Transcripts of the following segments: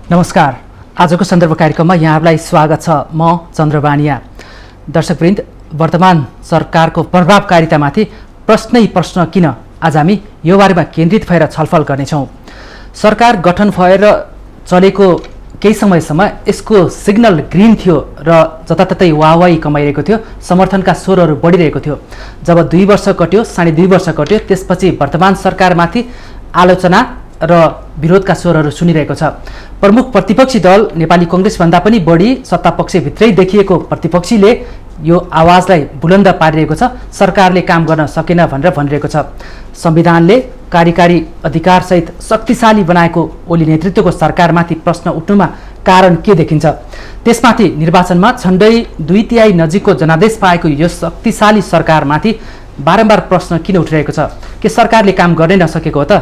नमस्कार। आजको सन्दर्भ कार्यक्रममा यहाँहरूलाई स्वागत छ। म चन्द्रबानिया। दर्शकवृन्द, वर्तमान सरकारको प्रभावकारितामाथि प्रश्नै प्रश्न किन, आज हामी यो बारेमा केन्द्रित भएर छलफल गर्नेछौँ। सरकार गठन भएर चलेको केही समयसम्म यसको सिग्नल ग्रिन थियो र जताततै वाहवाही कमाइरहेको थियो, समर्थनका स्वरहरू बढिरहेको थियो। जब 2 वर्ष कट्यो, 2.5 वर्ष कट्यो, त्यसपछि वर्तमान सरकारमाथि आलोचना र विरोधका स्वरहरू सुनिरहेको छ। प्रमुख प्रतिपक्षी दल नेपाली कांग्रेसभन्दा पनि बढी सत्तापक्षभित्रै देखिएको प्रतिपक्षीले यो आवाजलाई बुलन्द पारिरहेको छ। सरकारले काम गर्न सकेन भनेर भनिरहेको छ। संविधानले कार्यकारी अधिकारसहित शक्तिशाली बनाएको ओली नेतृत्वको सरकारमाथि प्रश्न उठ्नुमा कारण के देखिन्छ? त्यसमाथि निर्वाचनमा झन्डै 2/3 नजिकको जनादेश पाएको यो शक्तिशाली सरकारमाथि बारम्बार प्रश्न किन उठिरहेको छ? के सरकारले काम गर्नै नसकेको हो त?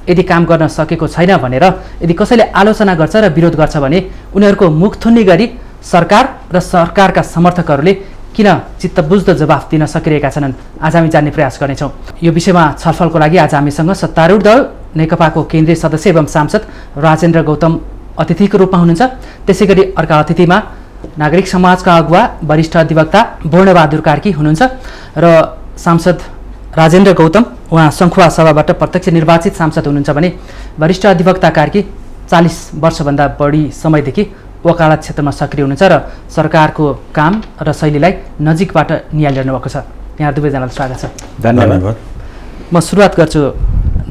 यदि काम गर्न सकेको छैन भनेर यदि कसैले आलोचना गर्छ र विरोध गर्छ भने उनीहरूको मुख थुन्ने गरी सरकार र सरकारका समर्थकहरूले किन चित्तबुझ्दो जवाफ दिन सकिरहेका छैनन्? आज हामी जान्ने प्रयास गर्नेछौँ। यो विषयमा छलफलको लागि आज हामीसँग सत्तारूढ दल नेकपाको केन्द्रीय सदस्य एवं सांसद राजेन्द्र गौतम अतिथिको रूपमा हुनुहुन्छ। त्यसैगरी अर्का अतिथिमा नागरिक समाजका अगुवा वरिष्ठ अधिवक्ता पूर्णबहादुर कार्की हुनुहुन्छ र सांसद राजेन्द्र गौतम, उहाँ सङ्खुवा सभाबाट प्रत्यक्ष निर्वाचित सांसद हुनुहुन्छ भने वरिष्ठ अधिवक्ता कार्की 40 वर्षभन्दा बढी समयदेखि वकालत क्षेत्रमा सक्रिय हुनुहुन्छ र सरकारको काम र शैलीलाई नजिकबाट निहालिरहनु भएको छ। यहाँ दुवैजनालाई स्वागत छ। धन्यवाद। म सुरुवात गर्छु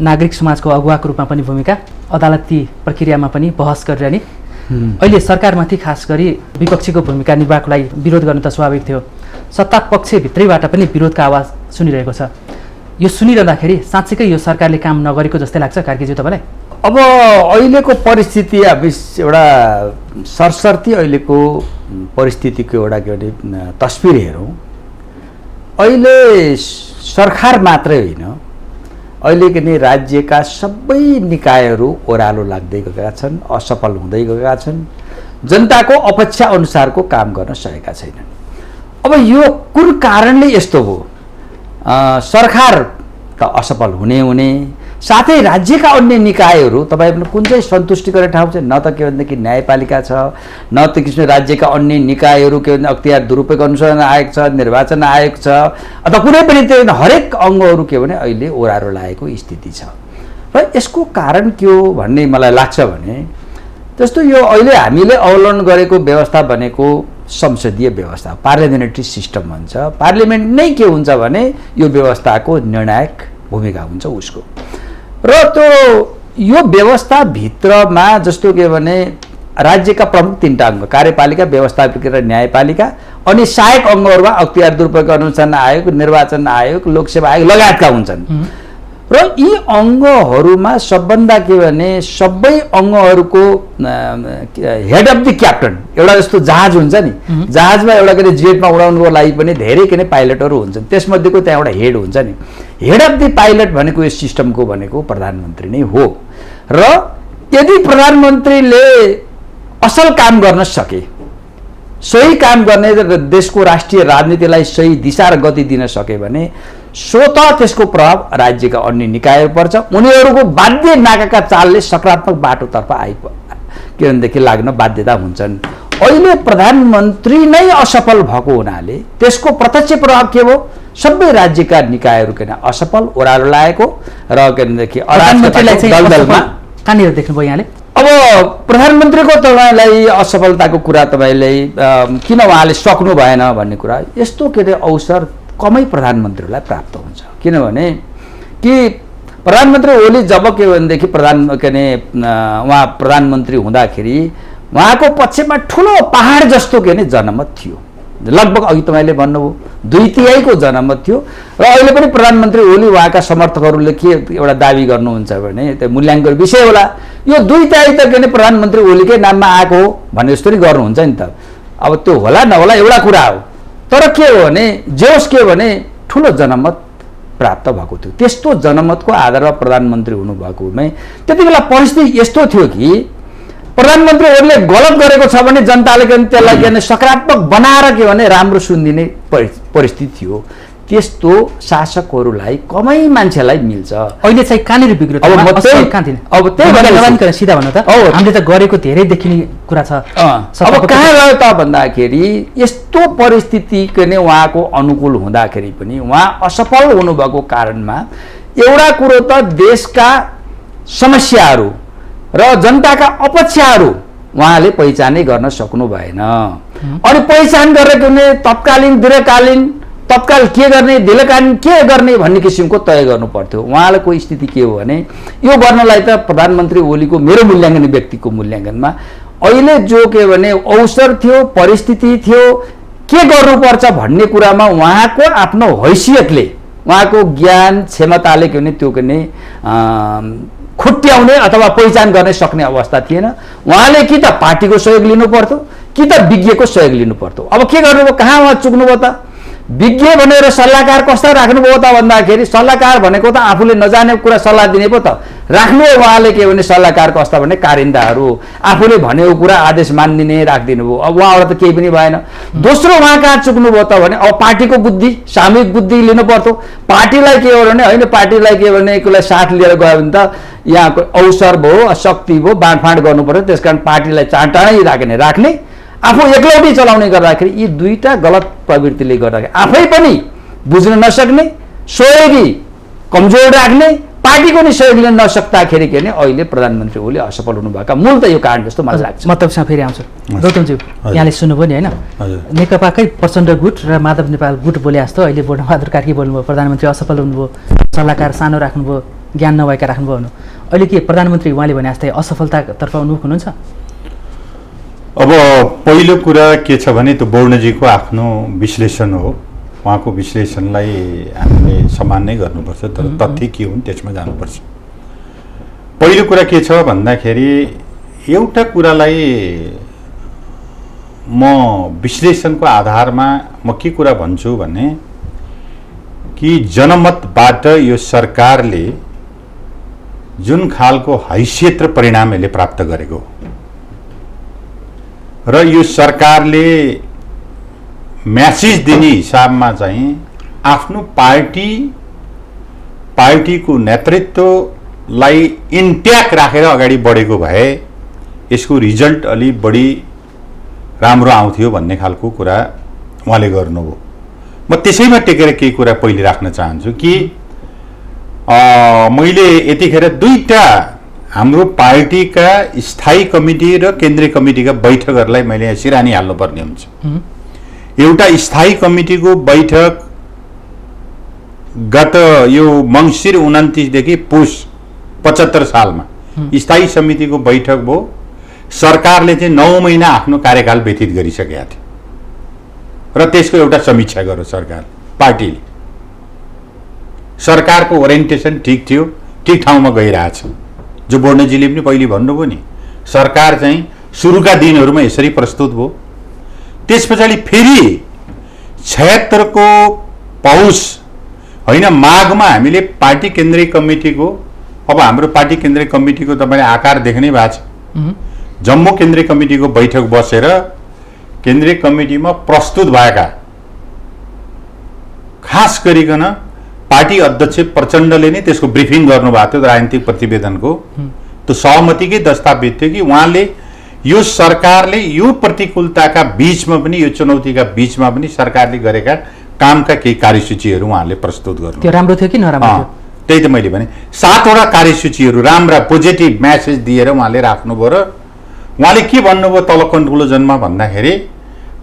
नागरिक समाजको अगुवाको रूपमा पनि भूमिका, अदालती प्रक्रियामा पनि बहस गरिरहने। अहिले सरकारमाथि खास गरी विपक्षीको भूमिका निर्वाहको लागि विरोध गर्नु त स्वाभाविक थियो। सत्तापक्षभित्रैबाट पनि विरोधका आवाज सुनिरहेको छ। यो सुनिरहँदाखेरि साँच्चैकै यो सरकारले काम नगरेको जस्तै लाग्छ कार्कीज्यू तपाईँलाई? अब अहिलेको परिस्थिति एउटा सरसर्ती अहिलेको परिस्थितिको एउटा के भने तस्बिर हेरौँ। अहिले सरकार मात्रै होइन, अहिले के नि राज्यका सबै निकायहरू ओह्रालो लाग्दै गएका छन्, असफल हुँदै गएका छन्, जनताको अपेक्षा अनुसारको काम गर्न सकेका छैनन्। अब यो कुन कारणले यस्तो हो? सरकार त असफल हुने साथै राज्यका अन्य निकायहरू तपाईँ कुन चाहिँ सन्तुष्टि गर्ने ठाउँ छ? न त के भनेदेखि न्यायपालिका छ, न त किसिम राज्यका अन्य निकायहरू के भने अख्तियार दुरुपयोग अनुसन्धान आयोग छ, निर्वाचन आयोग छ, अथवा कुनै पनि त्यो हरेक अङ्गहरू के भने अहिले ओह्रालो लागेको स्थिति छ। र यसको कारण के हो भन्ने मलाई लाग्छ भने जस्तो यो अहिले हामीले अवलम्बन गरेको व्यवस्था भनेको संसदीय व्यवस्था, पार्लियामेन्ट्री सिस्टम भन्छ। पार्लियामेन्ट नै के हुन्छ भने यो व्यवस्थाको निर्णायक भूमिका हुन्छ उसको। र त्यो यो व्यवस्थाभित्रमा जस्तो के भने राज्यका प्रमुख 3टा अङ्ग, कार्यपालिका, व्यवस्थापिका र न्यायपालिका, अनि सहायक अङ्गहरूमा अख्तियार दुरुपयोग अनुसन्धान आयोग, निर्वाचन आयोग, लोकसेवा आयोग लगायतका हुन्छन्। र यी अङ्गहरूमा सबभन्दा के भने सबै अङ्गहरूको हेड अफ द क्याप्टन, एउटा जस्तो जहाज हुन्छ नि, जहाजमा एउटा के अरे जेटमा उडाउनुको लागि पनि धेरै के अरे पाइलटहरू हुन्छन्, त्यसमध्येको त्यहाँ एउटा हेड हुन्छ नि। हेड अफ द पाइलट भनेको यस सिस्टमको भनेको प्रधानमन्त्री नै हो। र यदि प्रधानमन्त्रीले असल काम गर्न सके, सही काम गर्ने र देशको राष्ट्रिय राजनीतिलाई सही दिशा र गति दिन सके भने स्वतः त्यसको प्रभाव राज्यका अन्य निकायहरू पर्छ। उनीहरूको बाध्य नाकाका चालले सकारात्मक बाटोतर्फ के भनेदेखि लाग्न बाध्यता हुन्छन्। अहिले प्रधानमन्त्री नै असफल भएको हुनाले त्यसको प्रत्यक्ष प्रभाव के हो? सबै राज्यका निकायहरू किन असफल, ओह्रालो लागेको र के भनेदेखि दलदलमा कहाँनिर देख्नुभयो यहाँले? अब प्रधानमन्त्रीको तपाईँलाई असफलताको कुरा तपाईँले किन उहाँले सक्नु भएन भन्ने कुरा, यस्तो के अरे अवसर कमै प्रधानमन्त्रीलाई प्राप्त हुन्छ। किनभने कि प्रधानमन्त्री ओली जब के भनेदेखि उहाँ प्रधानमन्त्री हुँदाखेरि उहाँको पक्षमा ठुलो पहाड जस्तो के भने जनमत थियो। लगभग अघि तपाईँले भन्नुभयो 2/3 को जनमत थियो। र अहिले पनि प्रधानमन्त्री ओली उहाँका समर्थकहरूले के एउटा दाबी गर्नुहुन्छ भने त्यो मूल्याङ्कन विषय होला, यो 2/3 त के भने प्रधानमन्त्री ओलीकै नाममा आएको हो भन्ने जस्तो नि गर्नुहुन्छ नि त। अब त्यो होला नहोला एउटा कुरा हो, तर के हो भने जोस के भने ठुलो जनमत प्राप्त भएको थियो। त्यस्तो जनमतको आधारमा प्रधानमन्त्री हुनुभएकोमै त्यति बेला परिस्थिति यस्तो थियो कि प्रधानमन्त्रीहरूले गलत गरेको छ भने जनताले त्यसलाई के भने सकारात्मक बनाएर के भने राम्रो सुनिदिने परिस्थिति थियो। त्यस्तो शासकहरूलाई कमै मान्छेलाई मिल्छ। अहिले चाहिँ कहाँनिर बिग्रियो अब म त्यही- अब त्यही भनेर नभनिकन सिधा भन्नु त हामीले त गरेको धेरै देखिने कुरा छ। अब कहाँ गयो त भन्दाखेरि यस्तो परिस्थितिको नै उहाँको अनुकूल हुँदाखेरि पनि उहाँ असफल हुनुभएको कारणमा एउटा कुरो त देशका समस्याहरू र जनताका अपेक्षाहरू उहाँले पहिचानै गर्न सक्नु भएन। अनि पहिचान गरेर कुनै तत्कालीन दीर्घकालीन तत्काल के गर्ने दीर्घकालीन के गर्ने भन्ने किसिमको तय गर्नु पर्थ्यो। उहाँको स्थिति के हो भने यो गर्नलाई त प्रधानमन्त्री ओलीको मेरो मूल्याङ्कन व्यक्तिको मूल्याङ्कनमा अहिले जो के भने अवसर थियो परिस्थिति थियो के गर्नुपर्छ भन्ने कुरामा उहाँको आफ्नो हैसियतले उहाँको ज्ञान क्षमताले के भने त्यो के खुट्याउने अथवा पहिचान गर्न सक्ने अवस्था थिएन। उहाँले कि त पार्टीको सहयोग लिनु पर्थ्यो कि त विज्ञको सहयोग लिनु पर्थ्यो। अब के गर्नुभयो, कहाँ उहाँ चुक्नुभयो त? विज्ञ भनेर सल्लाहकार कस्ता राख्नुभयो त भन्दाखेरि सल्लाहकार भनेको त आफूले नजाने कुरा सल्लाह दिने पो त राख्नु। उहाँले के भने सल्लाहकार कस्ता भने कारिन्दाहरू आफूले भनेको कुरा आदेश मानिदिने राखिदिनु भयो। अब उहाँबाट त केही पनि भएन। दोस्रो उहाँ कहाँ चुक्नुभयो त भने अब पार्टीको बुद्धि सामूहिक बुद्धि लिनु पर्थ्यो। पार्टीलाई के हो भने होइन पार्टीलाई के भने एकलाई साथ लिएर गयो भने त यहाँको अवसर भयो शक्ति भयो बाँडफाँड गर्नु पर्यो। त्यस कारण पार्टीलाई चाँटाडै राख्ने आफू एक्लौटी चलाउने गर्दाखेरि यी दुईटा गलत प्रवृत्तिले गर्दाखेरि आफै पनि बुझ्न नसक्ने सहयोगी कमजोर राख्ने पार्टीको नि सहयोग लिन नसक्दाखेरि के भने अहिले प्रधानमन्त्री ओली असफल हुनुभएका मूल त यो कारण जस्तो मलाई लाग्छ। म तपाईँसँग फेरि आउँछु। गौतमज्यू यहाँले सुन्नुभयो नि होइन, नेकपाकै प्रचण्ड गुट र माधव नेपाल गुट बोले जस्तो अहिले बोधबहादुर कार्की बोल्नुभयो प्रधानमन्त्री असफल हुनुभयो, सल्लाहकार सानो राख्नुभयो, ज्ञान नभएका राख्नुभयो भन्नु। अहिले के प्रधानमन्त्री उहाँले भने जस्तै असफलतातर्फ उन्मुख हुनुहुन्छ? अब पहिलो कुरा के छ भने त्यो बोर्णजीको आफ्नो विश्लेषण हो। उहाँको विश्लेषणलाई हामीले सम्मान नै गर्नुपर्छ, तर तथ्य के हुन् त्यसमा जानुपर्छ। पहिलो कुरा के छ भन्दाखेरि एउटा कुरालाई म विश्लेषणको आधारमा म के कुरा भन्छु भने कि जनमतबाट यो सरकारले जुन खालको हैसियत र परिणाम यसले प्राप्त गरेको र यो सरकारले म्यासेज दिने हिसाबमा चाहिँ आफ्नो पार्टीको नेतृत्वलाई इन्ट्याक्ट राखेर अगाडि बढेको भए यसको रिजल्ट अलि बढी राम्रो आउँथ्यो भन्ने खालको कुरा उहाँले गर्नुभयो। म त्यसैमा टेकेर केही कुरा पहिले राख्न चाहन्छु कि मैले यतिखेर दुईटा हाम्रो पार्टीका स्थायी कमिटी र केन्द्रीय कमिटीका बैठकहरूलाई मैले यहाँ सिरानी हाल्नुपर्ने हुन्छ। एउटा स्थायी कमिटीको बैठक गत यो मङ्सिर 29 देखि पुस 75 सालमा स्थायी समितिको बैठक भयो। सरकारले चाहिँ 9 महिना आफ्नो कार्यकाल व्यतीत गरिसकेका थियो र त्यसको एउटा समीक्षा गर्यो सरकार पार्टीले। सरकारको ओरिएन्टेसन ठिक थियो, ठिक ठाउँमा गइरहेछ। जो बोर्णजीले पनि पहिले भन्नुभयो नि, सरकार चाहिँ सुरुका दिनहरूमा यसरी प्रस्तुत भयो। त्यस पछाडि फेरि 76 को पौष होइन माघमा हामीले पार्टी केन्द्रीय कमिटीको, अब हाम्रो पार्टी केन्द्रीय कमिटीको तपाईँले आकार देख्नै भएको छ। जम्मू केन्द्रीय कमिटीको बैठक बसेर केन्द्रीय कमिटीमा प्रस्तुत भएका खास गरिकन पार्टी अध्यक्ष प्रचण्डले नै त्यसको ब्रिफिङ गर्नुभएको थियो राजनीतिक प्रतिवेदनको। त्यो सहमतिकै दस्तावेज थियो कि उहाँले यो सरकारले यो प्रतिकूलताका बीचमा पनि यो चुनौतीका बीचमा पनि सरकारले गरेका कामका केही कार्यसूचीहरू उहाँले प्रस्तुत गर्नु। त्यो राम्रो थियो कि नराम्रो थियो? त्यही त मैले भने 7 वटा कार्यसूचीहरू राम्रा पोजिटिभ म्यासेज दिएर उहाँले राख्नुभयो। र उहाँले के भन्नुभयो तल कन्क्लुजनमा भन्दाखेरि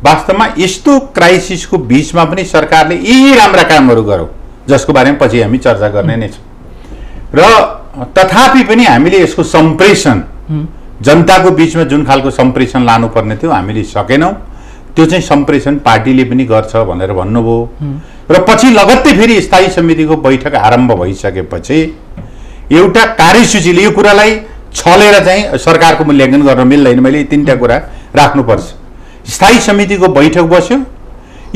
वास्तवमा यस्तो क्राइसिसको बीचमा पनि सरकारले यी राम्रा कामहरू गर्यो जसको बारेमा पछि हामी चर्चा गर्ने नै छौँ। र तथापि पनि हामीले यसको सम्प्रेषण जनताको बीचमा जुन खालको सम्प्रेषण लानुपर्ने थियो हामीले सकेनौँ। त्यो चाहिँ सम्प्रेषण पार्टीले पनि गर्छ भनेर भन्नुभयो। र पछि लगत्तै फेरि स्थायी समितिको बैठक आरम्भ भइसकेपछि एउटा कार्यसूचीले यो कुरालाई छलेर चाहिँ सरकारको मूल्याङ्कन गर्न मिल्दैन। मैले यी 3टा कुरा राख्नुपर्छ। स्थायी समितिको बैठक बस्यो।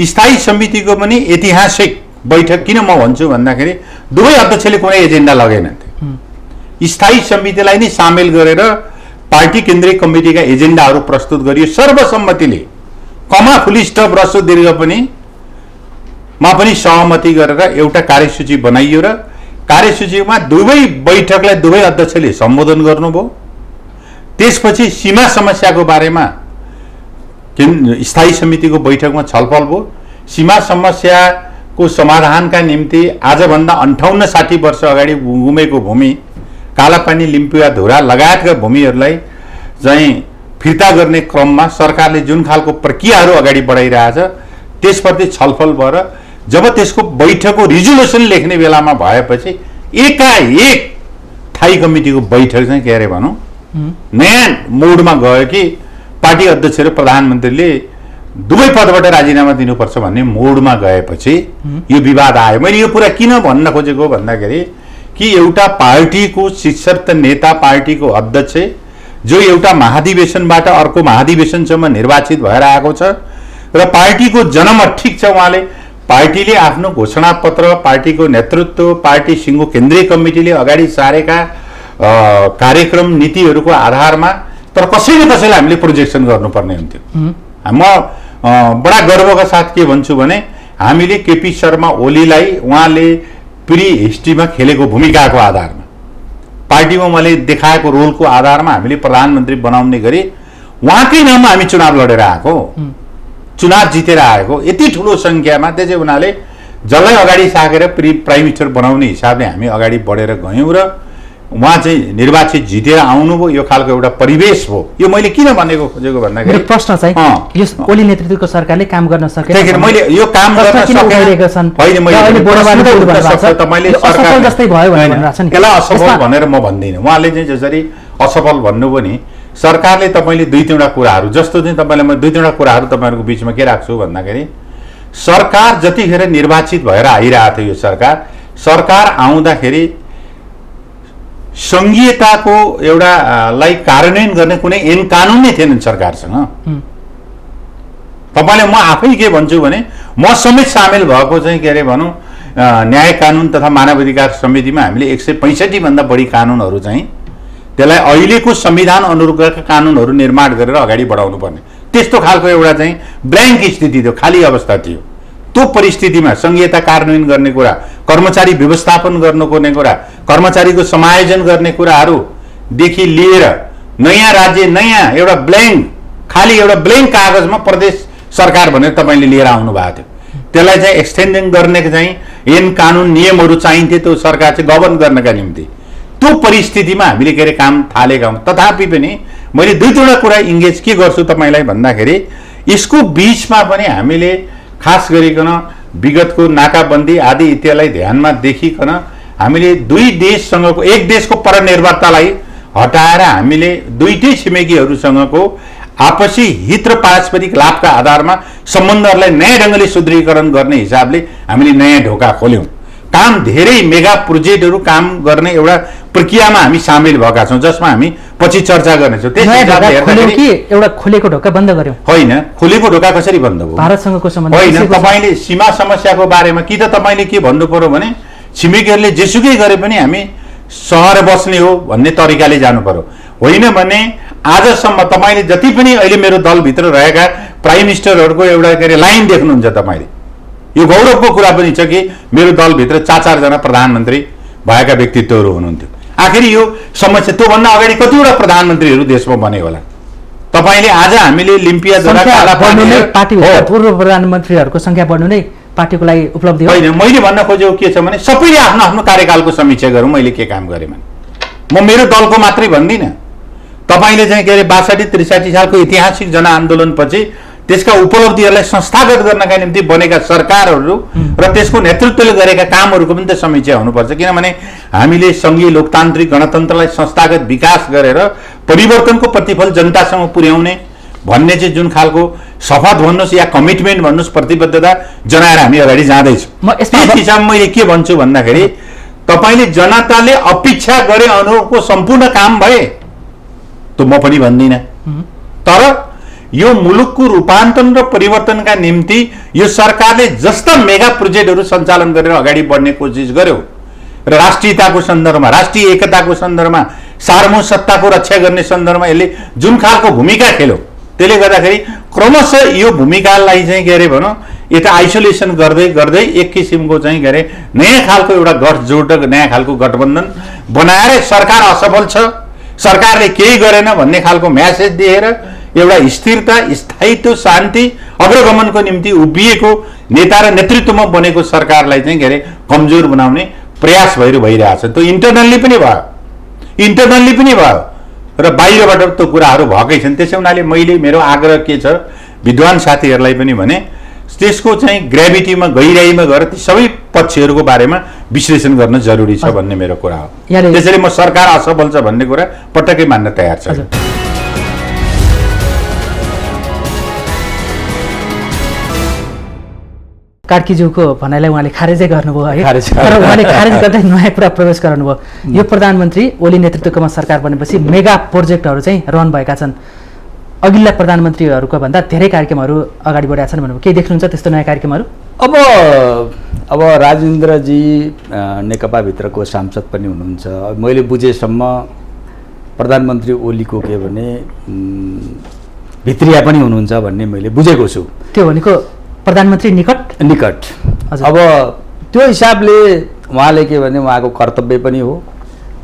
स्थायी समितिको पनि ऐतिहासिक बैठक किन म भन्छु भन्दाखेरि दुवै अध्यक्षले कुनै एजेन्डा लगेनथे। स्थायी समितिलाई नै सामेल गरेर पार्टी केन्द्रीय कमिटीका एजेन्डाहरू प्रस्तुत गरियो सर्वसम्मतिले। कमा फुल स्टप ह्रस्व दीर्घ पनि मा पनि सहमति गरेर एउटा कार्यसूची बनाइयो र कार्यसूचीमा दुवै बैठकलाई दुवै अध्यक्षले सम्बोधन गर्नुभयो। त्यसपछि सीमा समस्याको बारेमा स्थायी समितिको बैठकमा छलफल भयो। सीमा समस्याको समाधानका निम्ति आजभन्दा 58-60 वर्ष अगाडि गुमेको भूमि, कालापानी, लिम्पुवा, धुरा लगायतका भूमिहरूलाई चाहिँ फिर्ता गर्ने क्रममा सरकारले जुन खालको प्रक्रियाहरू अगाडि बढाइरहेछ त्यसप्रति छलफल भएर जब त्यसको बैठकको रिजोल्युसन लेख्ने बेलामा भएपछि एकाएक स्थायी कमिटीको बैठक चाहिँ के अरे भनौँ नयाँ मोडमा गयो कि पार्टी अध्यक्ष र प्रधानमन्त्रीले दुवै पदबाट राजीनामा दिनुपर्छ भन्ने मोडमा गएपछि यो विवाद आयो। मैले यो कुरा किन भन्न खोजेको भन्दाखेरि कि एउटा पार्टीको शीर्षस्थ नेता, पार्टीको अध्यक्ष जो एउटा महाधिवेशनबाट अर्को महाधिवेशनसम्म निर्वाचित भएर आएको छ र पार्टीको जनमत ठिक छ, उहाँले पार्टीले आफ्नो घोषणापत्र, पार्टीको नेतृत्व, पार्टी सिङ्गो केन्द्रीय कमिटीले अगाडि सारेका कार्यक्रम नीतिहरूको आधारमा तर कसैले हामीले प्रोजेक्सन गर्नुपर्ने हुन्थ्यो। म बडा गर्वका साथ के भन्छु भने हामीले केपी शर्मा ओलीलाई उहाँले प्री हिस्ट्रीमा खेलेको भूमिकाको आधारमा, पार्टीमा उहाँले देखाएको रोलको आधारमा हामीले प्रधानमन्त्री बनाउने गरी उहाँकै नाममा हामी चुनाव लडेर आएको, चुनाव जितेर आएको यति ठुलो सङ्ख्यामा। त्यसै हुनाले जसलाई अगाडि साकेर प्राइम मिनिस्टर बनाउने हिसाबले हामी अगाडि बढेर गयौँ र उहाँ चाहिँ निर्वाचित जितेर आउनुभयो। यो खालको एउटा परिवेश हो। यो मैले किन भनेको खोजेको भन्दाखेरि प्रश्न चाहिँ यो ओली नेतृत्वको सरकारले काम गर्न सकेन। मैले यो काम गर्न सकेन तपाईँले असफल जस्तै भयो भनेर भनिरहेछ नि। यसलाई असफल भनेर म भन्दिनँ। उहाँले चाहिँ जसरी असफल भन्नुभयो नि, सरकारले तपाईँले दुई-तीनवटा कुराहरू, जस्तो चाहिँ तपाईँलाई म दुई-तीनवटा कुराहरू तपाईँहरूको बिचमा के राख्छु भन्दाखेरि सरकार जतिखेर निर्वाचित भएर आइरहेको थियो, यो सरकार आउँदाखेरि सङ्घीयताको एउटालाई कार्यान्वयन गर्ने कुनै ऐन कानुन नै थिएन सरकारसँग। तपाईँले म आफै के भन्छु भने म समेत सामेल भएको चाहिँ के अरे भनौँ न्याय कानुन तथा मानव अधिकार समितिमा हामीले 165 भन्दा बढी कानुनहरू चाहिँ त्यसलाई अहिलेको संविधान अनुरूपका कानुनहरू निर्माण गरेर अगाडि बढाउनु पर्ने त्यस्तो खालको एउटा चाहिँ ब्ल्याङ्क स्थिति थियो, खाली अवस्था थियो। त्यो परिस्थितिमा सङ्घीयता कार्यान्वयन गर्ने कुरा, कर्मचारी व्यवस्थापन गर्नुपर्ने कुरा, कर्मचारीको समायोजन गर्ने कुराहरूदेखि लिएर नयाँ राज्य, नयाँ एउटा खाली एउटा ब्ल्याङ्क कागजमा प्रदेश सरकार भनेर तपाईँले लिएर आउनु भएको थियो। त्यसलाई चाहिँ एक्सटेन्डिङ गर्ने चाहिँ ऐन कानुन नियमहरू चाहिन्थे त्यो सरकार चाहिँ गभर्न गर्नका निम्ति। त्यो परिस्थितिमा हामीले के अरे काम थालेका हौँ। तथापि पनि मैले दुई-दुईवटा कुरा इङ्गेज के गर्छु तपाईँलाई भन्दाखेरि यसको बिचमा पनि हामीले खास गरिकन विगतको नाकाबन्दी आदि इत्यादिलाई ध्यानमा देखिकन हामीले दुई देशसँगको, एक देशको परनिर्भरतालाई हटाएर हामीले दुईटै छिमेकीहरूसँगको आपसी हित र पारस्परिक लाभका आधारमा सम्बन्धहरूलाई नयाँ ढङ्गले सुदृढीकरण गर्ने हिसाबले हामीले नयाँ ढोका खोल्यौँ। काम धेरै मेगा प्रोजेक्टहरू काम गर्ने एउटा प्रक्रियामा हामी सामेल भएका छौँ, जसमा हामी पछि चर्चा गर्नेछौँ। एउटा खोलेको ढोका बन्द गर्यौँ होइन, खोलेको ढोका कसरी बन्द भयो? भारतसँगको सम्बन्ध होइन। तपाईँले सीमा समस्याको बारेमा कि त तपाईँले के भन्नु पर्यो भने छिमेकीहरूले जेसुकै गरे पनि हामी सहर बस्ने हो भन्ने तरिकाले जानु पर्यो। होइन भने आजसम्म तपाईँले जति पनि अहिले मेरो दलभित्र रहेका प्राइम मिनिस्टरहरूको एउटा के अरे लाइन देख्नुहुन्छ तपाईँले। यो गौरवको कुरा पनि छ कि मेरो दलभित्र 4-4 जना प्रधानमन्त्री भएका व्यक्तित्वहरू हुनुहुन्थ्यो। आखिर यो समस्या त्योभन्दा अगाडि कतिवटा प्रधानमन्त्रीहरू देशमा बने होला? तपाईँले आज हामीले लिम्पियाद्वारा पूर्व प्रधानमन्त्रीहरूको सङ्ख्या बढ्नु नै पार्टीको लागि उपलब्धि हो। होइन, मैले भन्न खोजेको के छ भने सबैले आफ्नो आफ्नो कार्यकालको समीक्षा गरौँ। मैले के काम गरेँ भने म मेरो दलको मात्रै भन्दिनँ। तपाईँले चाहिँ के अरे 62-63 सालको ऐतिहासिक जनआन्दोलनपछि त्यसका उपलब्धिहरूलाई संस्थागत गर्नका निम्ति बनेका सरकारहरू र त्यसको नेतृत्वले गरेका कामहरूको पनि त समीक्षा हुनुपर्छ। किनभने हामीले सङ्घीय लोकतान्त्रिक गणतन्त्रलाई संस्थागत विकास गरेर परिवर्तनको प्रतिफल जनतासँग पुर्याउने भन्ने चाहिँ जुन खालको शपथ भन्नुहोस् या कमिटमेन्ट भन्नुहोस्, प्रतिबद्धता जनाएर हामी अगाडि जाँदैछौँ। त्यस हिसाबमा मैले के भन्छु भन्दाखेरि तपाईँले जनताले अपेक्षा गरे अनुरूपको सम्पूर्ण काम भए त म पनि भन्दिनँ। तर यो मुलुकको रूपान्तरण र परिवर्तनका निम्ति यो सरकारले जस्ता मेगा प्रोजेक्टहरू सञ्चालन गरेर अगाडि बढ्ने कोसिस गर्यो र राष्ट्रियताको सन्दर्भमा, राष्ट्रिय एकताको सन्दर्भमा, सार्वभौम सत्ताको रक्षा गर्ने सन्दर्भमा यसले जुन खालको भूमिका खेल्यो त्यसले गर्दाखेरि क्रमशः यो भूमिकालाई चाहिँ के अरे भनौँ यता आइसोलेसन गर्दै गर्दै एक किसिमको चाहिँ के अरे नयाँ खालको एउटा गठजोड नयाँ खालको गठबन्धन बनाएर सरकार असफल छ, सरकारले केही गरेन भन्ने खालको म्यासेज दिएर एउटा स्थिरता, स्थायित्व, शान्ति, अग्रगमनको निम्ति उभिएको नेता र नेतृत्वमा बनेको सरकारलाई चाहिँ के अरे कमजोर बनाउने प्रयास भइरहेछ। त्यो इन्टरनल्ली पनि भयो र बाहिरबाट त्यो कुराहरू भएकै छन्। त्यसै हुनाले मेरो आग्रह के छ, विद्वान साथीहरूलाई पनि भने त्यसको चाहिँ ग्रेभिटीमा गहिराइमा गएर ती सबै पक्षहरूको बारेमा विश्लेषण गर्न जरुरी छ भन्ने मेरो कुरा हो। त्यसैले म सरकार असफल छ भन्ने कुरा पटक्कै मान्न तयार छु। कार्कीज्यूको भनाइलाई उहाँले खारेजै गर्नुभयो है, तर उहाँले खारेज गर्दै नयाँ कुरा प्रवेश गराउनुभयो। यो प्रधानमन्त्री ओली नेतृत्वकोमा सरकार बनेपछि मेगा प्रोजेक्टहरू चाहिँ रन भएका छन्। अघिल्ला प्रधानमन्त्रीहरूको भन्दा धेरै कार्यक्रमहरू अगाडि बढेका छन् भन्नुभयो। केही देख्नुहुन्छ त्यस्तो नयाँ कार्यक्रमहरू? अब राजेन्द्रजी नेकपाभित्रको सांसद पनि हुनुहुन्छ। मैले बुझेसम्म प्रधानमन्त्री ओलीको के भने भित्रिया पनि हुनुहुन्छ भन्ने मैले बुझेको छु। त्यो भनेको प्रधानमन्त्री निकट। अब त्यो हिसाबले उहाँले के भने उहाँको कर्तव्य पनि हो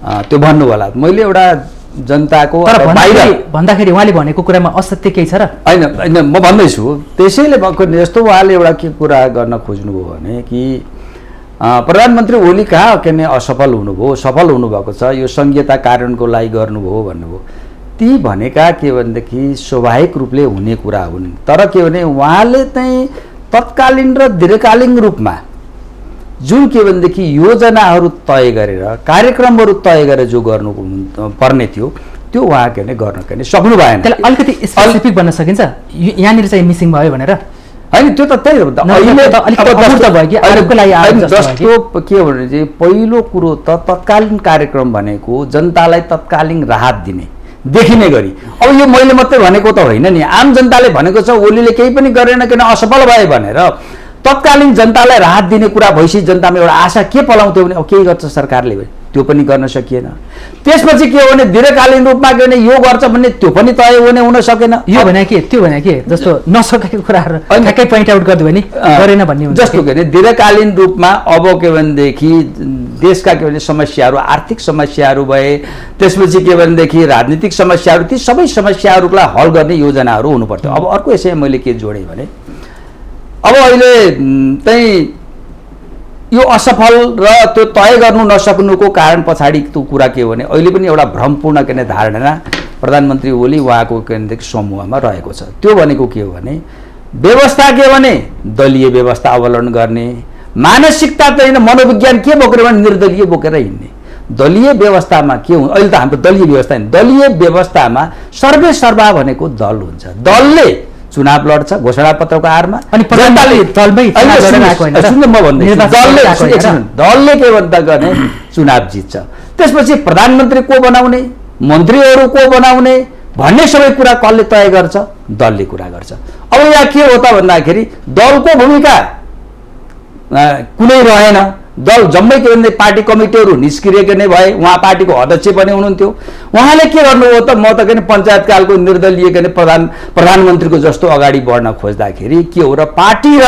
त्यो भन्नु होला। मैले एउटा जनताको भन्दाखेरि उहाँले भनेको कुरामा असत्य केही छ र? होइन म भन्दैछु त्यसैले यस्तो उहाँले एउटा के कुरा गर्न खोज्नुभयो भने कि प्रधानमन्त्री ओली कहाँ के असफल हुनुभयो, सफल हुनुभएको छ, यो संघीयता कारणको लागि गर्नुभयो भन्नुभयो। ती भनेका के भनेदेखि स्वाभाविक रूपले हुने कुरा हुन्, तर के भने उहाँले चाहिँ तत्कालीन र दीर्घकालीन रूपमा जुन के भनेदेखि योजनाहरू तय गरेर कार्यक्रमहरू तय गरेर जो गर्नु पर्ने थियो त्यो उहाँ के भने गर्न के सक्नु भएन। त्यसलाई अलिकति स्पेसिफिक भन्न सकिन्छ यहाँनिर चाहिँ मिसिङ भयो भनेर? होइन त्यो त त्यही हो। जस्तो के भने चाहिँ पहिलो कुरो त तत्कालीन कार्यक्रम भनेको जनतालाई तत्कालीन राहत दिने देखिने गरी। अब यो मैले मात्रै भनेको त होइन नि, आम जनताले भनेको छ ओलीले केही पनि गरेन किन असफल भए भनेर। तत्कालीन जनतालाई राहत दिने कुरा भएपछि जनतामा एउटा आशा के पलाउँथ्यो भने अब केही गर्छ सरकारले, त्यो पनि गर्न सकिएन। त्यसपछि के हो भने दीर्घकालीन रूपमा के भने यो गर्छ भन्ने त्यो पनि तय हुन सकेन। यो भने के त्यो भने के जस्तो नसकेको कुराहरू ठ्याक्कै पोइन्ट आउट गरिदियो भने गरेन भन्ने हुन्छ। जस्तो के भने दीर्घकालीन रूपमा अब के भनेदेखि देशका के भने समस्याहरू, आर्थिक समस्याहरू भए, त्यसपछि के भनेदेखि राजनीतिक समस्याहरू, ती सबै समस्याहरूलाई हल गर्ने योजनाहरू हुनुपर्थ्यो। अब अर्को यसै मैले के जोडेँ भने अब अहिले चाहिँ यो असफल र त्यो तय गर्नु नसक्नुको कारण पछाडि त्यो कुरा के हो भने अहिले पनि एउटा भ्रमपूर्ण के धारणा प्रधानमन्त्री ओली उहाँको केन्द्रदेखि समूहमा रहेको छ। त्यो भनेको के हो भने व्यवस्था के भने दलीय व्यवस्था अवलम्बन गर्ने, मानसिकता चाहिँ मनोविज्ञान के बोकेर भने निर्दलीय बोकेर हिँड्ने। दलीय व्यवस्थामा के हुन्छ अहिले त हाम्रो दलीय व्यवस्था, दलीय व्यवस्थामा सर्वे सर्वा भनेको दल हुन्छ। दलले चुनाव लड्छ घोषणा पत्रको आधारमा अनि दलले के भन्दा गर्ने चुनाव जित्छ। त्यसपछि प्रधानमन्त्री को बनाउने, मन्त्रीहरू को बनाउने भन्ने सबै कुरा कसले तय गर्छ? दलले कुरा गर्छ। अब यहाँ के हो त भन्दाखेरि दलको भूमिका कुनै रहेन। दल जम्मै के भन्दा पार्टी कमिटीहरू निष्क्रिय के नै भए। उहाँ पार्टीको अध्यक्ष पनि हुनुहुन्थ्यो। उहाँले के गर्नुभयो त म त के पञ्चायतकालको निर्दलीय के प्रधानमन्त्रीको जस्तो अगाडि बढ्न खोज्दाखेरि के हो र पार्टी र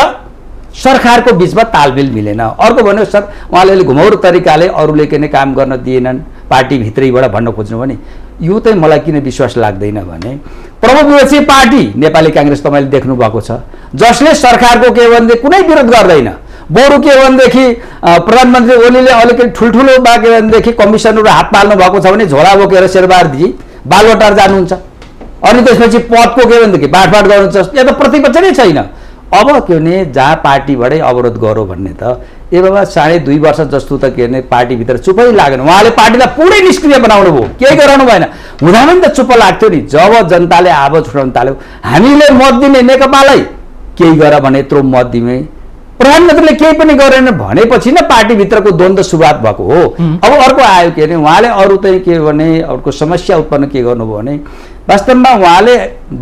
सरकारको बिचमा तालमेल मिलेन। अर्को भन्यो सर उहाँले घुमाउरो तरिकाले अरूले के काम गर्न दिएनन् पार्टीभित्रैबाट भन्न खोज्नु भने यो चाहिँ मलाई किन विश्वास लाग्दैन भने प्रमुख विपक्षी पार्टी नेपाली काङ्ग्रेस तपाईँले देख्नु भएको छ जसले सरकारको के भन्दै कुनै विरोध गर्दैन। बरु के भनेदेखि प्रधानमन्त्री ओलीले अलिकति ठुल्ठुलो के भनेदेखि कमिसनहरू हात पाल्नु भएको छ भने झोला बोकेर शेरबहादुरजी बालवाटार जानुहुन्छ अनि त्यसपछि पदको के भनेदेखि बाँडफाँड गर्नुहुन्छ। यहाँ त प्रतिपक्ष नै छैन। अब के भने जहाँ पार्टीबाटै अवरोध गरौँ भन्ने त ए बाबा 2.5 वर्ष जस्तो त के भने पार्टीभित्र चुपै लागेन। उहाँले पार्टीलाई पुरै निष्क्रिय बनाउनु भयो, केही गराउनु भएन। हुँदा पनि त चुप लाग्थ्यो नि। जब जनताले आवाज उठाउन थाल्यो हामीले मत दिने नेकपालाई केही गर भने यत्रो मत दिने, प्रधानमन्त्रीले केही पनि गरेन भनेपछि न पार्टीभित्रको द्वन्द्व सुरुवात भएको हो। अब अर्को आयो के भने उहाँले अरू चाहिँ के भने अर्को समस्या उत्पन्न के गर्नुभयो भने वास्तवमा उहाँले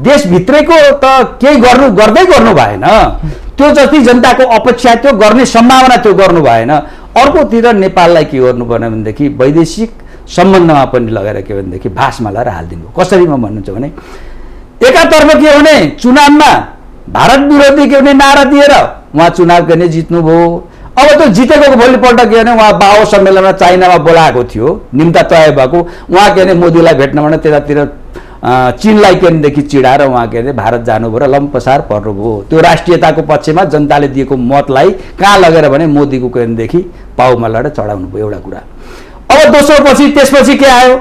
देशभित्रैको त केही गर्दै गर्नु भएन। त्यो जति जनताको अपेक्षा त्यो गर्ने सम्भावना त्यो गर्नु भएन। अर्कोतिर नेपाललाई के गर्नु पर्ने भनेदेखि वैदेशिक सम्बन्धमा पनि लगाएर के भनेदेखि भाषमा लगाएर हालिदिनु। कसरी म भन्नुहुन्छ भने एकातर्फ के भने चुनावमा भारत विरोधी के भने नारा दिएर उहाँ चुनाव गर्ने जित्नुभयो। अब त्यो जितेको भोलिपल्ट के भने उहाँ बाओ सम्मेलनमा चाइनामा बोलाएको थियो, निम्ता तय भएको। उहाँ के भने मोदीलाई भेट्न भने त्यतातिर चीनलाई के भनेदेखि चिडाएर उहाँ के अरे भारत जानुभयो र लम्पसार पर्नुभयो। त्यो राष्ट्रियताको पक्षमा जनताले दिएको मतलाई कहाँ लगेर भने मोदीको के भनेदेखि पाउमा लडेर चढाउनु भयो एउटा कुरा। अब दोस्रो पछि त्यसपछि के आयो,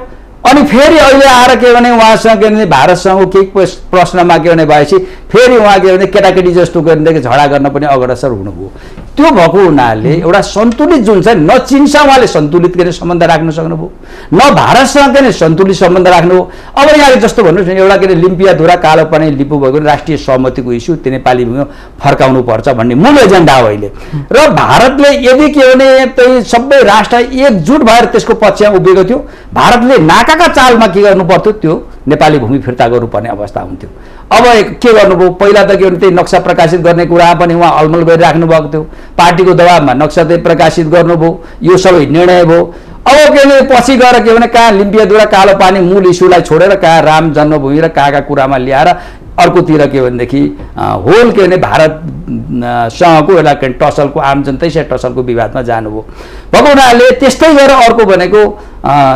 अनि फेरि अहिले आएर के भने उहाँसँग के भने भारतसँग केही प्रश्नमा के भने भएपछि फेरि उहाँ के भने केटाकेटी जस्तो के भनेदेखि झगडा गर्न पनि अग्रसर हुनुभयो। त्यो भएको हुनाले एउटा सन्तुलित जुन छ न चीनसँग उहाँले सन्तुलित के सम्बन्ध राख्न सक्नुभयो, न भारतसँग के सन्तुलित सम्बन्ध राख्नुभयो। अब यहाँ जस्तो भन्नुहोस् न, एउटा के अरे लिम्पियाधुरा कालो पानी लिपु भएको राष्ट्रिय सहमतिको इस्यु त्यो नेपाली भूमिमा फर्काउनु पर्छ भन्ने मूल एजेन्डा हो अहिले। र भारतले यदि के भने त्यही सबै राष्ट्र एकजुट भएर त्यसको पक्षमा उभिएको थियो, भारतले नाकाका चालमा के गर्नु पर्थ्यो, त्यो नेपाली भूमि फिर्ता गर्नुपर्ने अवस्था हुन्थ्यो। अब के गर्नुभयो, पहिला त के भने त्यही नक्सा प्रकाशित गर्ने कुरा पनि उहाँ अलमल गरिराख्नु भएको थियो, पार्टीको दबावमा नक्सा चाहिँ प्रकाशित गर्नुभयो, यो सबै निर्णय भयो। अब के भने पछि गएर के भने कहाँ लिम्पियाधुरा कालो पानी मूल इस्युलाई छोडेर कहाँ राम जन्मभूमि र कहाँका कुरामा ल्याएर अर्कोतिर के भनेदेखि होल के भने भारतसँगको एउटा टसलको आम जनतै से टसलको विवादमा जानुभयो। भएको हुनाले त्यस्तै गरेर अर्को भनेको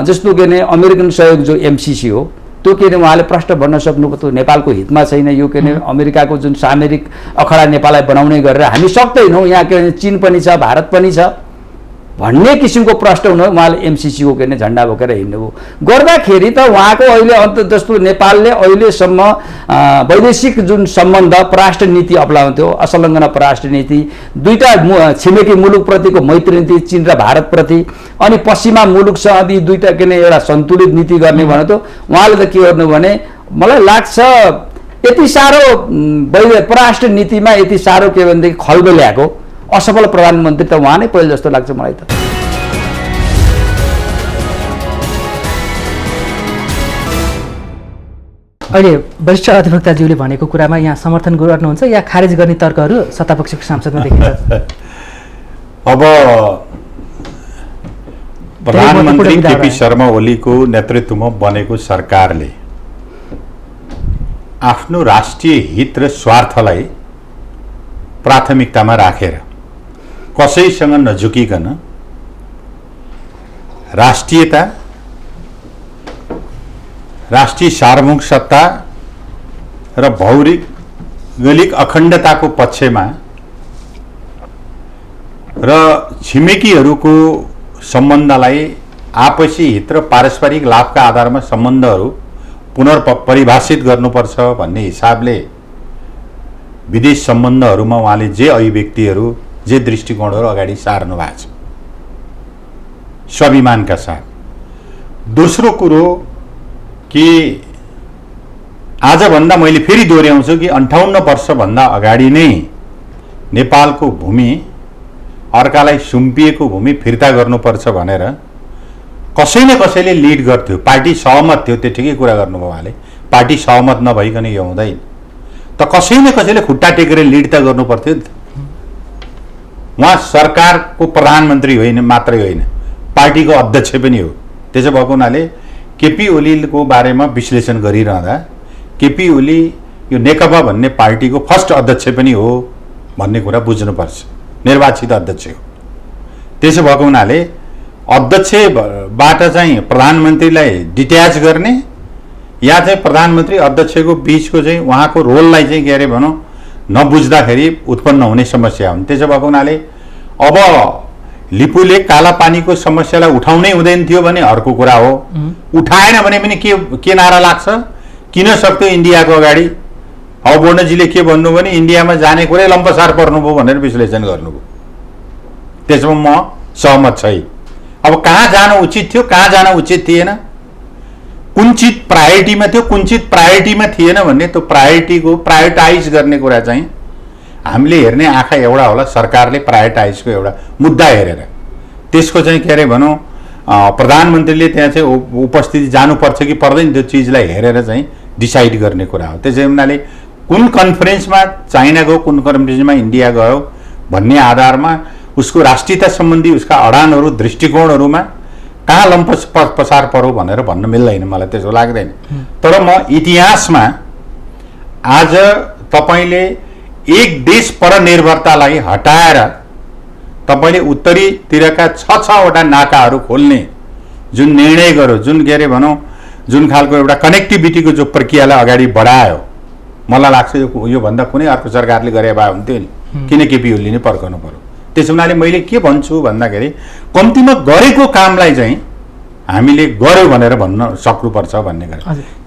जस्तो के भने अमेरिकन सहयोग जो एमसिसी हो, त्यो के भने उहाँले प्रश्न भन्न सक्नुभयो, त्यो नेपालको हितमा छैन। यो के भने अमेरिकाको जुन सामरिक अखडा नेपाललाई बनाउने गरेर हामी सक्दैनौँ, यहाँ के भने चीन पनि छ, भारत पनि छ भन्ने किसिमको प्रश्न हुनु, उहाँले एमसिसीको के भने झन्डा बोकेर हिँड्नुभयो। गर्दाखेरि त उहाँको अहिले अन्त जस्तो नेपालले अहिलेसम्म वैदेशिक जुन सम्बन्ध परराष्ट्र नीति अपनाउँथ्यो, असंलग्न परराष्ट्र नीति, दुईटा छिमेकी मुलुकप्रतिको मैत्री नीति चीन र भारतप्रति, अनि पश्चिमा मुलुकसँग यी दुईटा के भने एउटा सन्तुलित नीति गर्ने भनेको उहाँले त के गर्नु भने मलाई लाग्छ यति साह्रो परराष्ट्र नीतिमा यति साह्रो के भनेदेखि खल्बे ल्याएको असफल प्रधानमन्त्री त उहाँ नै पहिलो जस्तो लाग्छ मलाई त। अहिले वरिष्ठ अधिवक्ताज्यूले भनेको कुरामा यहाँ समर्थन गर्नुहुन्छ या खारेज गर्ने तर्कहरू सत्तापक्षको सांसदमा देखिन्छ? अब प्रधानमन्त्री केपी शर्मा ओलीको नेतृत्वमा बनेको सरकारले आफ्नो राष्ट्रिय हित र स्वार्थलाई प्राथमिकतामा राखेर कसैसँग नझुकिकन राष्ट्रियता, राष्ट्रिय सार्वभौमिक सत्ता र भौगोलिक अखण्डताको पक्षमा र छिमेकीहरूको सम्बन्धलाई आपसी हित र पारस्परिक लाभका आधारमा सम्बन्धहरू पुनर्परिभाषित गर्नुपर्छ भन्ने हिसाबले विदेश सम्बन्धहरूमा उहाँले जे अभिव्यक्तिहरू, जे दृष्टिकोणहरू अगाडि सार्नु भएको छ स्वाभिमानका साथ। दोस्रो कुरो कि आजभन्दा मैले फेरि दोहोऱ्याउँछु कि 58 वर्षभन्दा अगाडि नै नेपालको भूमि अर्कालाई सुम्पिएको भूमि फिर्ता गर्नुपर्छ भनेर कसै न कसैले लिड गर्थ्यो। पार्टी सहमत थियो, त्यो ठिकै कुरा गर्नुभयो उहाँले, पार्टी सहमत नभइकन यो हुँदैन। त कसै न कसैले खुट्टा टेकेर लिड त गर्नु पर्थ्यो नि त। उहाँ सरकारको प्रधानमन्त्री होइन मात्रै होइन, पार्टीको अध्यक्ष पनि हो। त्यसो भएको हुनाले केपी ओलीको बारेमा विश्लेषण गरिरहँदा केपी ओली यो नेकपा भन्ने पार्टीको फर्स्ट अध्यक्ष पनि हो भन्ने कुरा बुझ्नुपर्छ, निर्वाचित अध्यक्ष हो। त्यसो भएको हुनाले अध्यक्षबाट चाहिँ प्रधानमन्त्रीलाई डिट्याच गर्ने या चाहिँ प्रधानमन्त्री अध्यक्षको बिचको चाहिँ उहाँको रोललाई चाहिँ के अरे भनौँ नबुझ्दाखेरि उत्पन्न हुने समस्या हुन्। त्यसो भएको हुनाले अब लिपुले काला पानीको समस्यालाई उठाउनै हुँदैन थियो भने अर्को कुरा हो, उठाएन भने पनि के नारा लाग्छ, किन सक्थ्यो इन्डियाको अगाडि। अब बोर्णजीले के भन्नु भने इन्डियामा जाने कुरै लम्पसार पर्नुभयो भनेर विश्लेषण गर्नुभयो। त्यसमा म सहमत छैन। अब कहाँ जानु उचित थियो, कहाँ जानु उचित थिएन, कुन चिज प्रायोरिटीमा थियो, कुन चिज प्रायोरिटीमा थिएन भन्ने त्यो प्रायोरिटाइज गर्ने कुरा चाहिँ हामीले हेर्ने आँखा एउटा होला, सरकारले प्रायोरिटाइजको एउटा मुद्दा हेरेर त्यसको चाहिँ के अरे भनौँ प्रधानमन्त्रीले त्यहाँ चाहिँ उपस्थिति जानुपर्छ कि पर्दैन त्यो चिजलाई हेरेर चाहिँ डिसाइड गर्ने कुरा हो। त्यसै हुनाले कुन कन्फरेन्समा चाइना गयो, कुन कन्फरेन्समा इन्डिया गयो भन्ने आधारमा उसको राष्ट्रियता सम्बन्धी उसका अडानहरू, दृष्टिकोणहरूमा कहाँ लम्प पसार परो भनेर भन्न मिल्दैन, मलाई त्यसो लाग्दैन। तर म इतिहासमा आज तपाईँले एक देश परनिर्भरतालाई हटाएर तपाईँले उत्तरीतिरका 6-6वटा नाकाहरू खोल्ने जुन निर्णय गर्यो, जुन के अरे भनौँ जुन खालको एउटा कनेक्टिभिटीको जो प्रक्रियालाई अगाडि बढायो, मलाई लाग्छ योभन्दा कुनै अर्को सरकारले गरे भए हुन्थ्यो नि। किन केपी ओलीले नै पर्खनु पर्यो? त्यसो हुनाले मैले के भन्छु भन्दाखेरि कम्तीमा गरेको कामलाई चाहिँ हामीले गर्यो भनेर भन्न सक्नुपर्छ भन्ने गरे।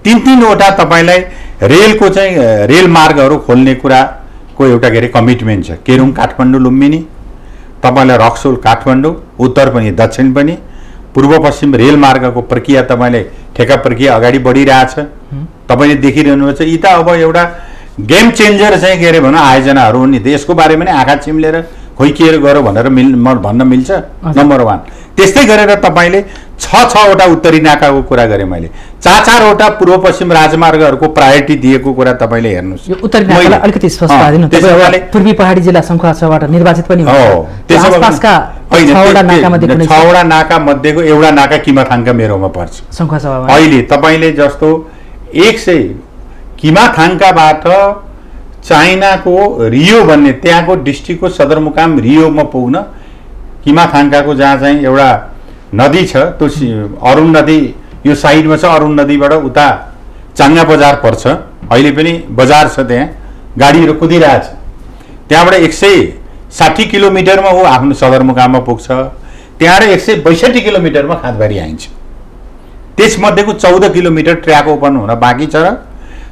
3-3वटा तपाईँलाई रेलको चाहिँ रेल मार्गहरू खोल्ने कुराको एउटा के अरे कमिटमेन्ट छ। केरुङ काठमाडौँ लुम्बिनी, तपाईँलाई रक्सोल काठमाडौँ, उत्तर पनि दक्षिण पनि, पूर्व पश्चिम रेल मार्गको प्रक्रिया तपाईँले ठेका प्रक्रिया अगाडि बढिरहेछ। तपाईँले देखिरहनुहुन्छ यी त अब एउटा गेम चेन्जर चाहिँ के अरे भनौँ आयोजनाहरू हुन् नि। यसको बारेमा नै आँखा चिम्लेर खोइ के गरौँ भनेर भन्न मिल्छ? नम्बर 1। त्यस्तै गरेर तपाईँले 6-6वटा उत्तरी नाकाको कुरा गरेँ मैले, 4-4वटा पूर्व पश्चिम राजमार्गहरूको प्रायोरिटी दिएको कुरा तपाईँले हेर्नुहोस्। यो उत्तरी नाकालाई अलिकति स्पष्ट पारिदिनु। पूर्वी पहाडी जिल्ला सङ्खुवा 6बाट निर्वाचित पनि हो। आसपासका 6वटा नाकामध्ये 6वटा नाका मध्येको एउटा नाका किमाथाङका मेरोमा पर्छ सङ्खुवा 6मा। अहिले तपाईँले जस्तो 100 किमाथाङकाबाट चाइनाको रियो भन्ने त्यहाँको डिस्ट्रिक्टको सदरमुकाम रियोमा पुग्न किमाथाङकाको जहाँ चाहिँ एउटा नदी छ, त्यो अरुण नदी यो साइडमा छ, अरुण नदीबाट उता चाङ्गा बजार पर्छ। अहिले पनि बजार छ, त्यहाँ गाडीहरू कुदिरहेछ। त्यहाँबाट 160 किलोमिटरमा ऊ आफ्नो सदरमुकाममा पुग्छ। त्यहाँबाट 162 किलोमिटरमा खाँदबारी आइन्छ। त्यसमध्येको 14 किलोमिटर ट्र्याक ओपन हुन बाँकी छ र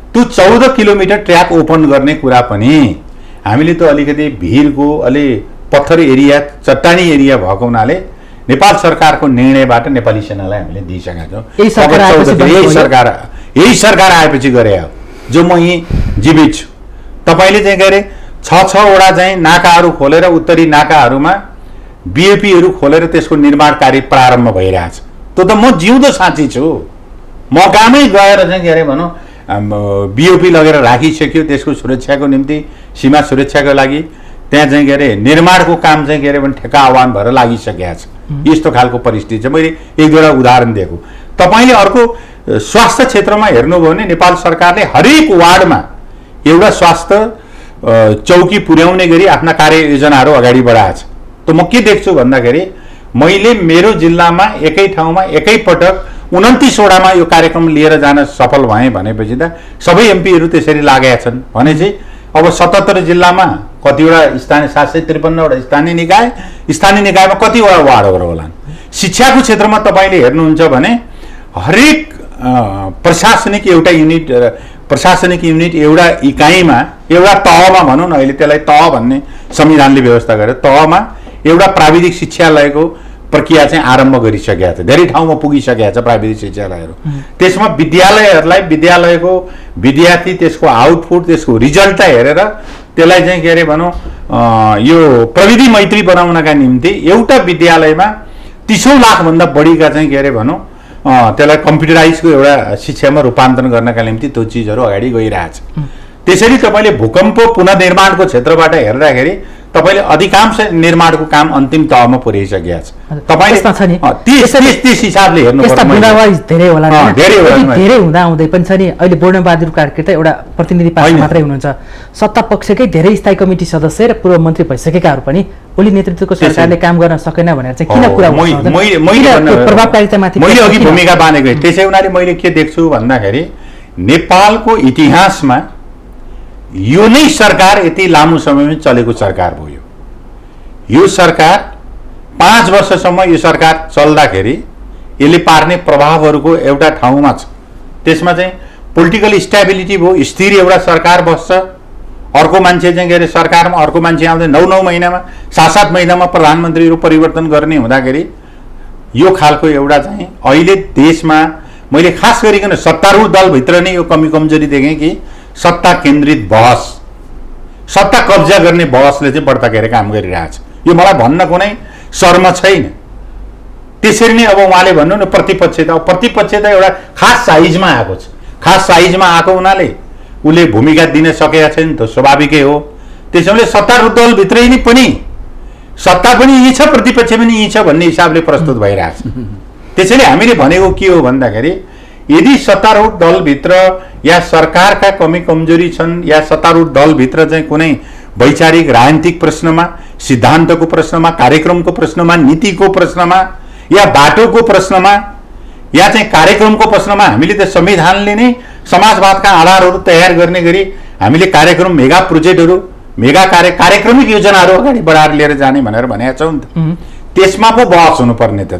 त्यो 14 किलोमिटर ट्र्याक ओपन गर्ने कुरा पनि हामीले त अलिकति भिरको अलि पत्थर एरिया चट्टानी एरिया भएको हुनाले नेपाल सरकारको निर्णयबाट नेपाली सेनालाई हामीले दिइसकेका छौँ। यही सरकार आएपछि गरे हो जो म यहीँ जीवित छु। तपाईँले चाहिँ के अरे 6-6वटा चाहिँ नाकाहरू खोलेर उत्तरी नाकाहरूमा बिएपीहरू खोलेर त्यसको निर्माण कार्य प्रारम्भ भइरहेछ। त्यो त म जिउँदो साथी छु। मकामै गएर चाहिँ के अरे भनौँ बिओपी लगेर राखिसक्यो त्यसको सुरक्षाको निम्ति, सीमा सुरक्षाको लागि। त्यहाँ चाहिँ के अरे निर्माणको काम चाहिँ के अरे भने ठेक्का आह्वान भएर लागिसकेको छ। यस्तो खालको परिस्थिति छ। मैले 1-2वटा उदाहरण दिएको। तपाईँले अर्को स्वास्थ्य क्षेत्रमा हेर्नुभयो भने नेपाल सरकारले हरेक वार्डमा एउटा स्वास्थ्य चौकी पुर्याउने गरी आफ्ना कार्ययोजनाहरू अगाडि बढाएको छ। त म के देख्छु भन्दाखेरि मैले मेरो जिल्लामा एकै ठाउँमा एकैपटक 29वटामा यो कार्यक्रम लिएर जान सफल भएँ भनेपछि त सबै एमपीहरू त्यसरी लागेका छन् भने चाहिँ अब 77 जिल्लामा कतिवटा स्थानीय 753वटा स्थानीय निकायमा कतिवटा वार्डहरू होलान्। शिक्षाको क्षेत्रमा तपाईँले हेर्नुहुन्छ भने हरेक प्रशासनिक युनिट एउटा इकाइमा एउटा तहमा भनौँ न, अहिले त्यसलाई तह भन्ने संविधानले व्यवस्था गरेर तहमा एउटा प्राविधिक शिक्षालयको प्रक्रिया चाहिँ आरम्भ गरिसकेका छ। धेरै ठाउँमा पुगिसकेका छ प्राविधिक शिक्षालयहरू। त्यसमा विद्यालयहरूलाई विद्यालयको विद्यार्थी त्यसको आउटपुट त्यसको रिजल्ट हेरेर त्यसलाई चाहिँ के अरे भनौँ यो प्रविधि मैत्री बनाउनका निम्ति एउटा विद्यालयमा 30 लाखभन्दा बढीका चाहिँ के अरे भनौँ त्यसलाई कम्प्युटराइजको एउटा शिक्षामा रूपान्तरण गर्नका निम्ति त्यो चिजहरू अगाडि गइरहेछ। त्यसरी तपाईँले भूकम्प पुनर्निर्माणको क्षेत्रबाट हेर्दाखेरि तपाईँले अधिकांश निर्माणको काम अन्तिम तहमा पुर्याइसकेका छ। तपाईँले त्यस हिसाबले हेर्नुपर्छ। धेरै हुँदा हुँदै पनि छ नि। अहिले पूर्णबहादुर कार्की त एउटा प्रतिनिधि पार्टी मात्रै हुनुहुन्छ। सत्ता पक्षकै धेरै स्थायी कमिटी सदस्य र पूर्व मन्त्री भइसकेकाहरू पनि ओली नेतृत्वको सरकारले काम गर्न सकेन भनेर चाहिँ किन कुरा प्रभावकारितामाथि मैले अघि भूमिका बाँधेको। त्यसै हुनाले मैले के देख्छु भन्दाखेरि नेपालको इतिहासमा यो नै सरकार यति लामो समयमा चलेको सरकार भयो। यो सरकार 5 वर्षसम्म यो सरकार चल्दाखेरि यसले पार्ने प्रभावहरूको एउटा ठाउँमा छ। त्यसमा चाहिँ पोलिटिकल स्टेबिलिटी भयो, स्थिर एउटा सरकार बस्छ। अर्को मान्छे चाहिँ के अरे सरकारमा अर्को मान्छे आउँदै 9 महिनामा 7 महिनामा प्रधानमन्त्रीहरू परिवर्तन गर्ने हुँदाखेरि यो खालको एउटा चाहिँ अहिले देशमा मैले खास गरिकन सत्तारूढ दलभित्र नै यो कमजोरी देखेँ कि सत्ता केन्द्रित बहस, सत्ता कब्जा गर्ने बहसले चाहिँ बढ्ता गएर काम गरिरहेछ। यो मलाई भन्न कुनै शर्म छैन। त्यसरी नै अब उहाँले भन्नु न प्रतिपक्षता एउटा खास साइजमा आएको छ। खास साइजमा आएको हुनाले उसले भूमिका दिन सकेका छैन, त स्वाभाविकै हो। त्यसैले सत्तारूढ दलभित्रै नै पनि सत्ता पनि यही छ प्रतिपक्ष पनि यही छ भन्ने हिसाबले प्रस्तुत भइरहेछ। त्यसैले हामीले भनेको के हो भन्दाखेरि यदि सत्तारूढ दलभित्र या सरकारका कमी कमजोरी छन् या सत्तारूढ दलभित्र चाहिँ कुनै वैचारिक राजनीतिक प्रश्नमा, सिद्धान्तको प्रश्नमा, कार्यक्रमको प्रश्नमा, नीतिको प्रश्नमा या बाटोको प्रश्नमा या चाहिँ कार्यक्रमको प्रश्नमा हामीले त संविधानले नै समाजवादका आधारहरू तयार गर्ने गरी हामीले कार्यक्रम, मेगा प्रोजेक्टहरू, मेगा कार्यक्रमिक योजनाहरू अगाडि बढाएर लिएर जाने भनेर भनेका छौँ नि त। त्यसमा पो बहस हुनुपर्ने त।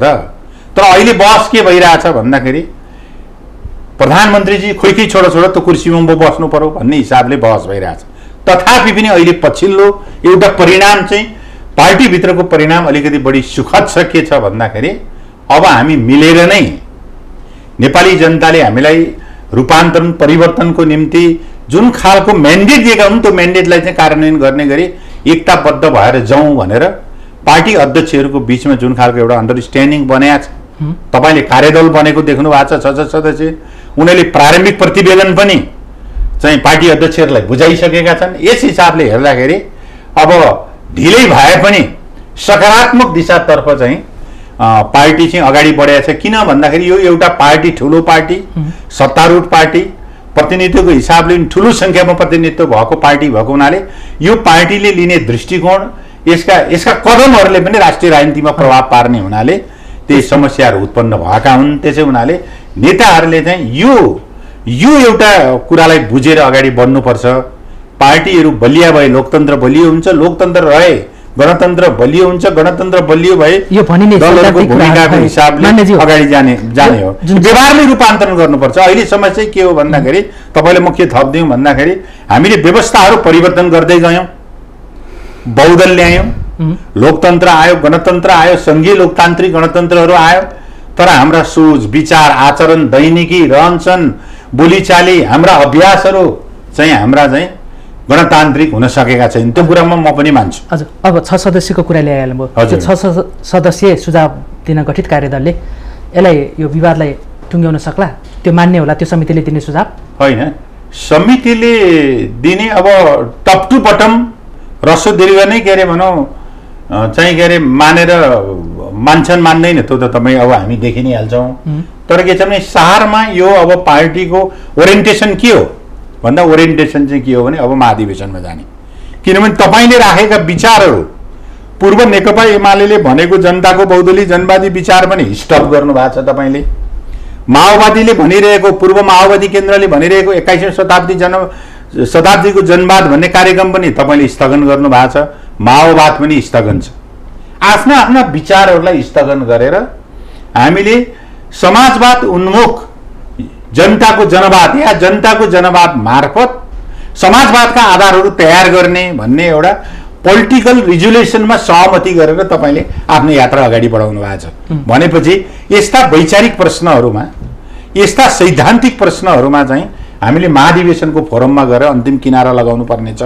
तर अहिले बहस के भइरहेछ भन्दाखेरि प्रधानमन्त्रीजी खोइ छोडो त्यो कुर्सीमा पो बस्नु पर्यो भन्ने हिसाबले बहस भइरहेछ। तथापि पनि अहिले पछिल्लो एउटा परिणाम चाहिँ पार्टीभित्रको परिणाम अलिकति बढी सुखद छ। के छ भन्दाखेरि अब हामी मिलेर नै नेपाली जनताले हामीलाई रूपान्तरण परिवर्तनको निम्ति जुन खालको म्यान्डेट दिएका हुन् त्यो म्यान्डेटलाई चाहिँ कार्यान्वयन गर्ने गरी एकताबद्ध भएर जाउँ भनेर पार्टी अध्यक्षहरूको बिचमा जुन खालको एउटा अन्डरस्ट्यान्डिङ बनाएको छ। तपाईँले कार्यदल बनेको देख्नु भएको छ 6 सदस्य। उनीहरूले प्रारम्भिक प्रतिवेदन पनि चाहिँ पार्टी अध्यक्षहरूलाई बुझाइसकेका छन्। यस हिसाबले हेर्दाखेरि अब ढिलै भए पनि सकारात्मक दिशातर्फ चाहिँ पार्टी चाहिँ अगाडि बढेको छ। किन भन्दाखेरि यो एउटा पार्टी, ठुलो पार्टी, सत्तारूढ पार्टी, प्रतिनिधित्वको हिसाबले ठुलो सङ्ख्यामा प्रतिनिधित्व भएको पार्टी भएको हुनाले यो पार्टीले लिने दृष्टिकोण, यसका कदमहरूले पनि राष्ट्रिय राजनीतिमा प्रभाव पार्ने हुनाले त्यही समस्याहरू उत्पन्न भएका हुन्। त्यसै हुनाले नेताहरूले चाहिँ यो एउटा कुरालाई बुझेर अगाडि बढ्नुपर्छ। पार्टीहरू बलिया भए लोकतन्त्र बलियो हुन्छ, लोकतन्त्र रहे गणतन्त्र बलियो हुन्छ, गणतन्त्र बलियो भए यो भनिने दलहरूको भूमिकाको हिसाबले अगाडि जाने हो। व्यवहारले रूपान्तरण गर्नुपर्छ। अहिले समस्या के हो भन्दाखेरि तपाईँले मुख्य थप दिउँ भन्दाखेरि हामीले व्यवस्थाहरू परिवर्तन गर्दै गयौँ, बहुदल ल्यायौँ, लोकतन्त्र आयो, गणतन्त्र आयो, सङ्घीय लोकतान्त्रिक गणतन्त्रहरू आयो। तर हाम्रा सोच, विचार, आचरण, दैनिकी, रहनसहन, बोलीचाली, हाम्रा अभ्यासहरू चाहिँ हाम्रा चाहिँ गणतान्त्रिक हुन सकेका छैन। त्यो कुरामा म पनि मान्छु। हजुर, अब 6 सदस्यको कुरा ल्याइहाल्नुभयो। त्यो 6 सदस्यीय सुझाव दिन गठित कार्यदलले यसलाई यो विवादलाई टुङ्ग्याउन सक्ला? त्यो मान्ने होला त्यो समितिले दिने सुझाव? होइन, समितिले दिने अब टप टु बटम रसो दीर्घ नै के अरे भनौँ चाहिँ के अरे मानेर मान्छन् मान्दैन त्यो त तपाईँ अब हामी देखि नै हाल्छौँ। तर के छ भने सारमा यो अब पार्टीको ओरिएन्टेसन के हो भन्दा ओरिएन्टेसन चाहिँ के हो भने अब महाधिवेशनमा जाने। किनभने तपाईँले राखेका विचारहरू पूर्व नेकपा एमाले भनेको जनताको बहुदलीय जनवादी विचार पनि स्टप गर्नु भएको छ। तपाईँले माओवादीले भनिरहेको, पूर्व माओवादी केन्द्रले भनिरहेको 21औं शताब्दीको जनवाद भन्ने कार्यक्रम पनि तपाईँले स्थगन गर्नु भएको छ। माओवाद पनि स्थगन छ। आफ्ना आफ्ना विचारहरूलाई स्थगन गरेर हामीले समाजवाद उन्मुख जनताको जनवाद या जनताको जनवाद मार्फत समाजवादका आधारहरू तयार गर्ने भन्ने एउटा पोलिटिकल रिजोल्युसनमा सहमति गरेर तपाईँले आफ्नो यात्रा अगाडि बढाउनु भएको छ। भनेपछि यस्ता वैचारिक प्रश्नहरूमा, यस्ता सैद्धान्तिक प्रश्नहरूमा चाहिँ हामीले महाधिवेशनको फोरममा गएर अन्तिम किनारा लगाउनु पर्ने छ।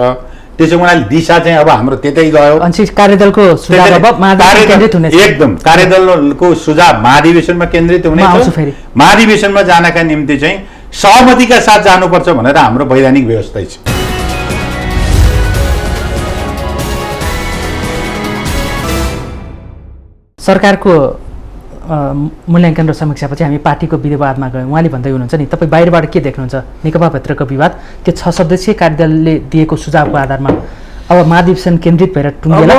त्यसो हुनाले दिशा चाहिँ अब हाम्रो त्यतै गयो। कार्यदलको सुझाव अब महाधिवेशन केन्द्रित हुनेछ। एकदम कार्यदलको सुझाव महाधिवेशनमा केन्द्रित हुनेछ। महाधिवेशनमा जानका निम्ति चाहिँ सहमतिका साथ जानुपर्छ भनेर हाम्रो वैधानिक व्यवस्था छ। सरकारको मूल्याङ्कन र समीक्षापछि हामी पार्टीको विवादमा गयौँ। उहाँले भन्दै हुनुहुन्छ नि, तपाईँ बाहिरबाट के देख्नुहुन्छ नेकपाभित्रको विवाद? त्यो 6 सदस्यीय कार्यदलले दिएको सुझावको आधारमा अब महाधिवेशन केन्द्रित भएर टुङ्गेला?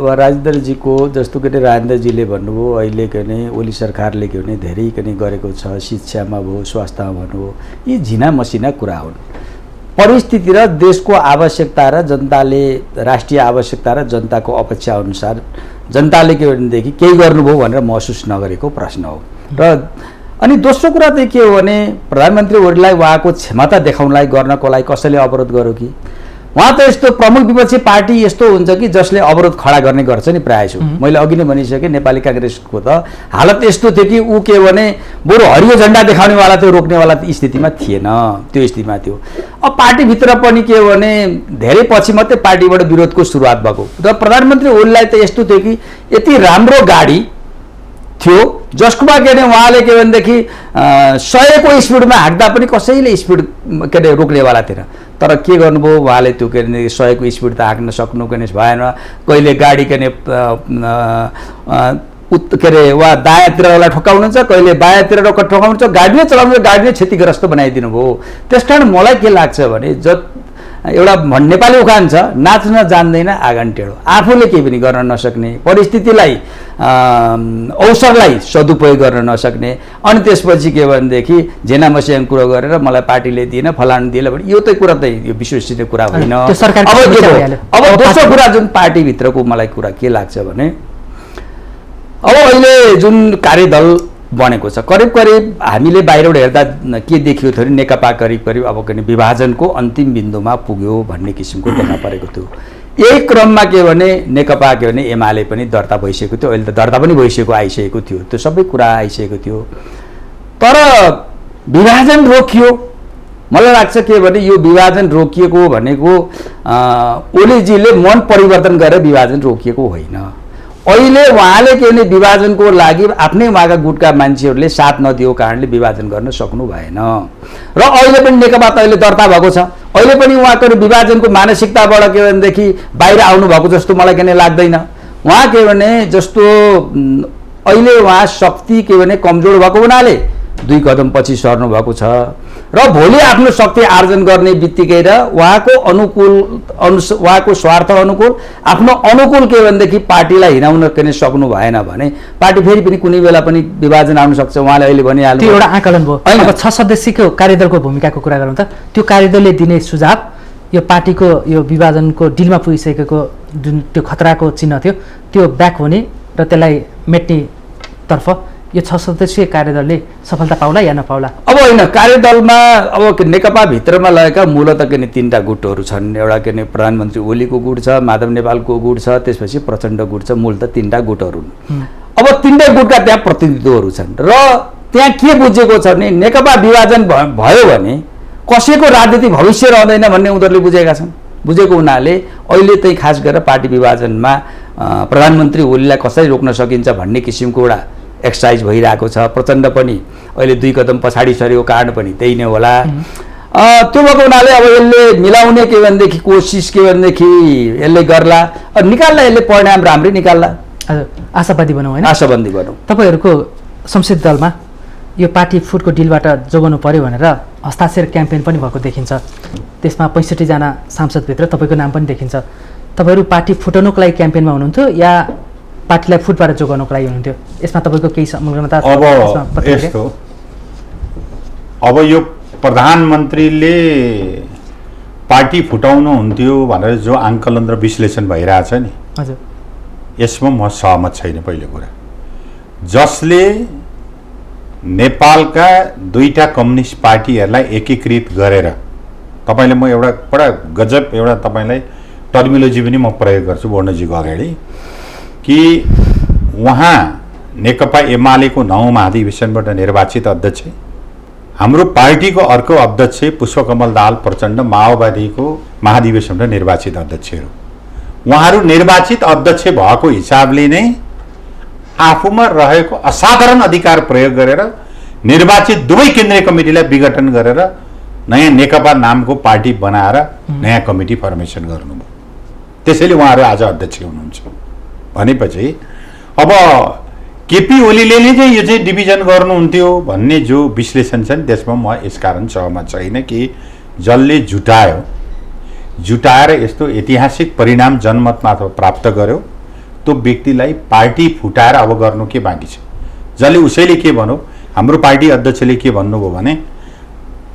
राजेन्द्रजीको जस्तो कि राजेन्द्रजीले भन्नुभयो, अहिले के भने ओली सरकारले के भने धेरै के गरेको छ, शिक्षामा भयो, स्वास्थ्यमा भन्नुभयो, यी झिना मसिना कुरा हुन्। परिस्थिति र देशको आवश्यकता र जनताले राष्ट्रिय आवश्यकता र जनताको अपेक्षा अनुसार जनताले के भनेदेखि केही गर्नुभयो भनेर महसुस नगरेको प्रश्न हो। र अनि दोस्रो कुरा चाहिँ के हो भने प्रधानमन्त्री ओलीलाई उहाँको क्षमता देखाउनलाई गर्नको लागि कसैले अवरोध गर्यो कि? उहाँ त यस्तो प्रमुख विपक्षी पार्टी यस्तो हुन्छ कि जसले अवरोध खडा गर्ने गर्छ नि प्रायः। मैले अघि नै भनिसकेँ, नेपाली काङ्ग्रेसको त हालत यस्तो थियो कि ऊ के भने बरु हरियो झन्डा देखाउनेवाला त्यो रोक्नेवाला स्थितिमा थिएन, त्यो स्थितिमा थियो। अब पार्टीभित्र पनि के भने धेरै पछि मात्रै पार्टीबाट विरोधको सुरुवात भएको। र प्रधानमन्त्री ओलीलाई त यस्तो थियो कि यति राम्रो गाडी थियो जसकोमा के अरे उहाँले के भनेदेखि 100को स्पिडमा हाँक्दा पनि कसैले स्पिड के अरे रोक्नेवाला थिएन। तर के गर्नुभयो उहाँले त्यो के अरे 100को स्पिड त हाँक्न सक्नु के भएन। कहिले गाडी के के अरे वा दायाँतिरलाई ठोक्काउनुहुन्छ, कहिले बायाँतिर ठोक्काउनुहुन्छ, गाडी नै चलाउनुहुन्छ, गाडी नै क्षतिग्रस्त बनाइदिनु भयो। त्यस कारण मलाई के लाग्छ भने एउटा नेपाली उखान छ, नाच्न जान्दैन आँगन टेढो। आफूले केही पनि गर्न नसक्ने, परिस्थितिलाई अवसरलाई सदुपयोग गर्न नसक्ने, अनि त्यसपछि के भनेदेखि झेना मस्याङ कुरा गरेर मलाई पार्टीले दिएन फलानु दिएन भने यो त कुरा त यो विश्वसनीय कुरा होइन। अब दोस्रो कुरा जुन पार्टीभित्रको मलाई कुरा के लाग्छ भने अब अहिले जुन कार्यदल बनेको छ, करिब करिब हामीले बाहिरबाट हेर्दा के देखियो थियो भने नेकपा करिब करिब अब के विभाजनको अन्तिम बिन्दुमा पुग्यो भन्ने किसिमको देखा परेको थियो। यही क्रममा के भने नेकपा के भने एमाले पनि दर्ता भइसकेको थियो, अहिले त दर्ता पनि भइसकेको आइसकेको थियो, त्यो सबै कुरा आइसकेको थियो। तर विभाजन रोकियो। मलाई लाग्छ के भने यो विभाजन रोकिएको भनेको ओलीजीले मन परिवर्तन गरेर विभाजन रोकिएको होइन। अहिले उहाँले के भने विभाजनको लागि आफ्नै उहाँका गुटका मान्छेहरूले साथ नदिएको कारणले विभाजन गर्न सक्नु भएन र अहिले पनि नेकपा त अहिले दर्ता भएको छ। अहिले पनि उहाँको विभाजनको मानसिकताबाट के भनेदेखि बाहिर आउनु भएको जस्तो मलाई किन लाग्दैन। उहाँ के भने जस्तो अहिले उहाँ शक्ति के भने कमजोर भएको हुनाले 2 कदम पछि सर्नु भएको छ र भोलि आफ्नो शक्ति आर्जन गर्ने बित्तिकै र उहाँको उहाँको स्वार्थ अनुकूल आफ्नो अनुकूल के भनेदेखि पार्टीलाई हिँडाउन किन सक्नु भएन भने पार्टी फेरि पनि कुनै बेला पनि विभाजन आउन सक्छ। उहाँले अहिले भनिहाल्नु त्यो एउटा आकलन भयो। अब 6 सदस्यको कार्यदलको भूमिकाको कुरा गरौँ त, त्यो कार्यदलले दिने सुझाव यो पार्टीको यो विभाजनको डिलमा पुगिसकेको जुन त्यो खतराको चिन्ह थियो त्यो ब्याक हुने र त्यसलाई मेट्ने तर्फ यो 6 सदस्यीय कार्यदलले सफलता पाउला या नपाउला? अब होइन, कार्यदलमा अब नेकपा भित्रमा लगेका मूलत के 3टा गुटहरू छन्। एउटा के प्रधानमन्त्री ओलीको गुट छ, माधव नेपालको गुट छ, त्यसपछि प्रचण्ड गुट छ। मूलत 3टा गुटहरू। अब 3टै गुटका त्यहाँ प्रतिनिधित्वहरू छन् र त्यहाँ के बुझेको छ भने नेकपा विभाजन भयो भने कसैको राजनीतिक भविष्य रहँदैन भन्ने उनीहरूले बुझेका छन्। बुझेको हुनाले अहिले चाहिँ खास गरेर पार्टी विभाजनमा प्रधानमन्त्री ओलीलाई कसरी रोक्न सकिन्छ भन्ने किसिमको एउटा एक्सर्साइज भइरहेको छ। प्रचण्ड पनि अहिले 2 कदम पछाडि सरेको कारण पनि त्यही नै होला। त्यो भएको हुनाले अब यसले मिलाउने के भनेदेखि कोसिस के भनेदेखि यसले गर्ला, निकाल्ला, यसले परिणाम राम्रै निकाल्ला। आशावादी भनौँ होइन? आशावादी भनौँ। तपाईँहरूको संसदीय दलमा यो पार्टी फुटको डिलबाट जोगाउनु पर्यो भनेर हस्ताक्षर क्याम्पेन पनि भएको देखिन्छ। त्यसमा 65 जना सांसदभित्र तपाईँको नाम पनि देखिन्छ। तपाईँहरू पार्टी फुटाउनुको लागि क्याम्पेनमा हुनुहुन्थ्यो या पार्टीलाई फुटबाट जोगाउनुको लागि हुनुहुन्थ्यो? यसमा तपाईँको केही संलग्नता? अब यस्तो, अब यो प्रधानमन्त्रीले पार्टी फुटाउनु हुन्थ्यो भनेर जो आङ्कलन र विश्लेषण भइरहेछ नि, हजुर, यसमा म सहमत छैन। पहिलो कुरा, जसले नेपालका 2टा कम्युनिस्ट पार्टीहरूलाई एकीकृत गरेर, तपाईँले म एउटा बडा गजब एउटा तपाईँलाई टर्मिनोलोजी पनि म प्रयोग गर्छु वर्णजीको अगाडि कि उहाँ नेकपा एमालेको 9 महाधिवेशनबाट निर्वाचित अध्यक्ष, हाम्रो पार्टीको अर्को अध्यक्ष पुष्पकमल दाहाल प्रचण्ड माओवादीको महाधिवेशनबाट निर्वाचित अध्यक्षहरू। उहाँहरू निर्वाचित अध्यक्ष भएको हिसाबले नै आफूमा रहेको असाधारण अधिकार प्रयोग गरेर निर्वाचित दुवै केन्द्रीय कमिटीलाई विघटन गरेर नयाँ नेकपा नामको पार्टी बनाएर नयाँ कमिटी फर्मेसन गर्नुभयो। त्यसैले उहाँहरू आज अध्यक्ष हुनुहुन्छ भनेपछि अब केपी ओलीले नै चाहिँ यो चाहिँ डिभिजन गर्नुहुन्थ्यो भन्ने जो विश्लेषण छ नि त्यसमा म यसकारण सहमत छैन कि जसले जुटाएर यस्तो ऐतिहासिक परिणाम जनमतमा प्राप्त गर्यो त्यो व्यक्तिलाई पार्टी फुटाएर अब गर्नु के बाँकी छ? जसले उसैले के भन्यो, हाम्रो पार्टी अध्यक्षले के भन्नुभयो भने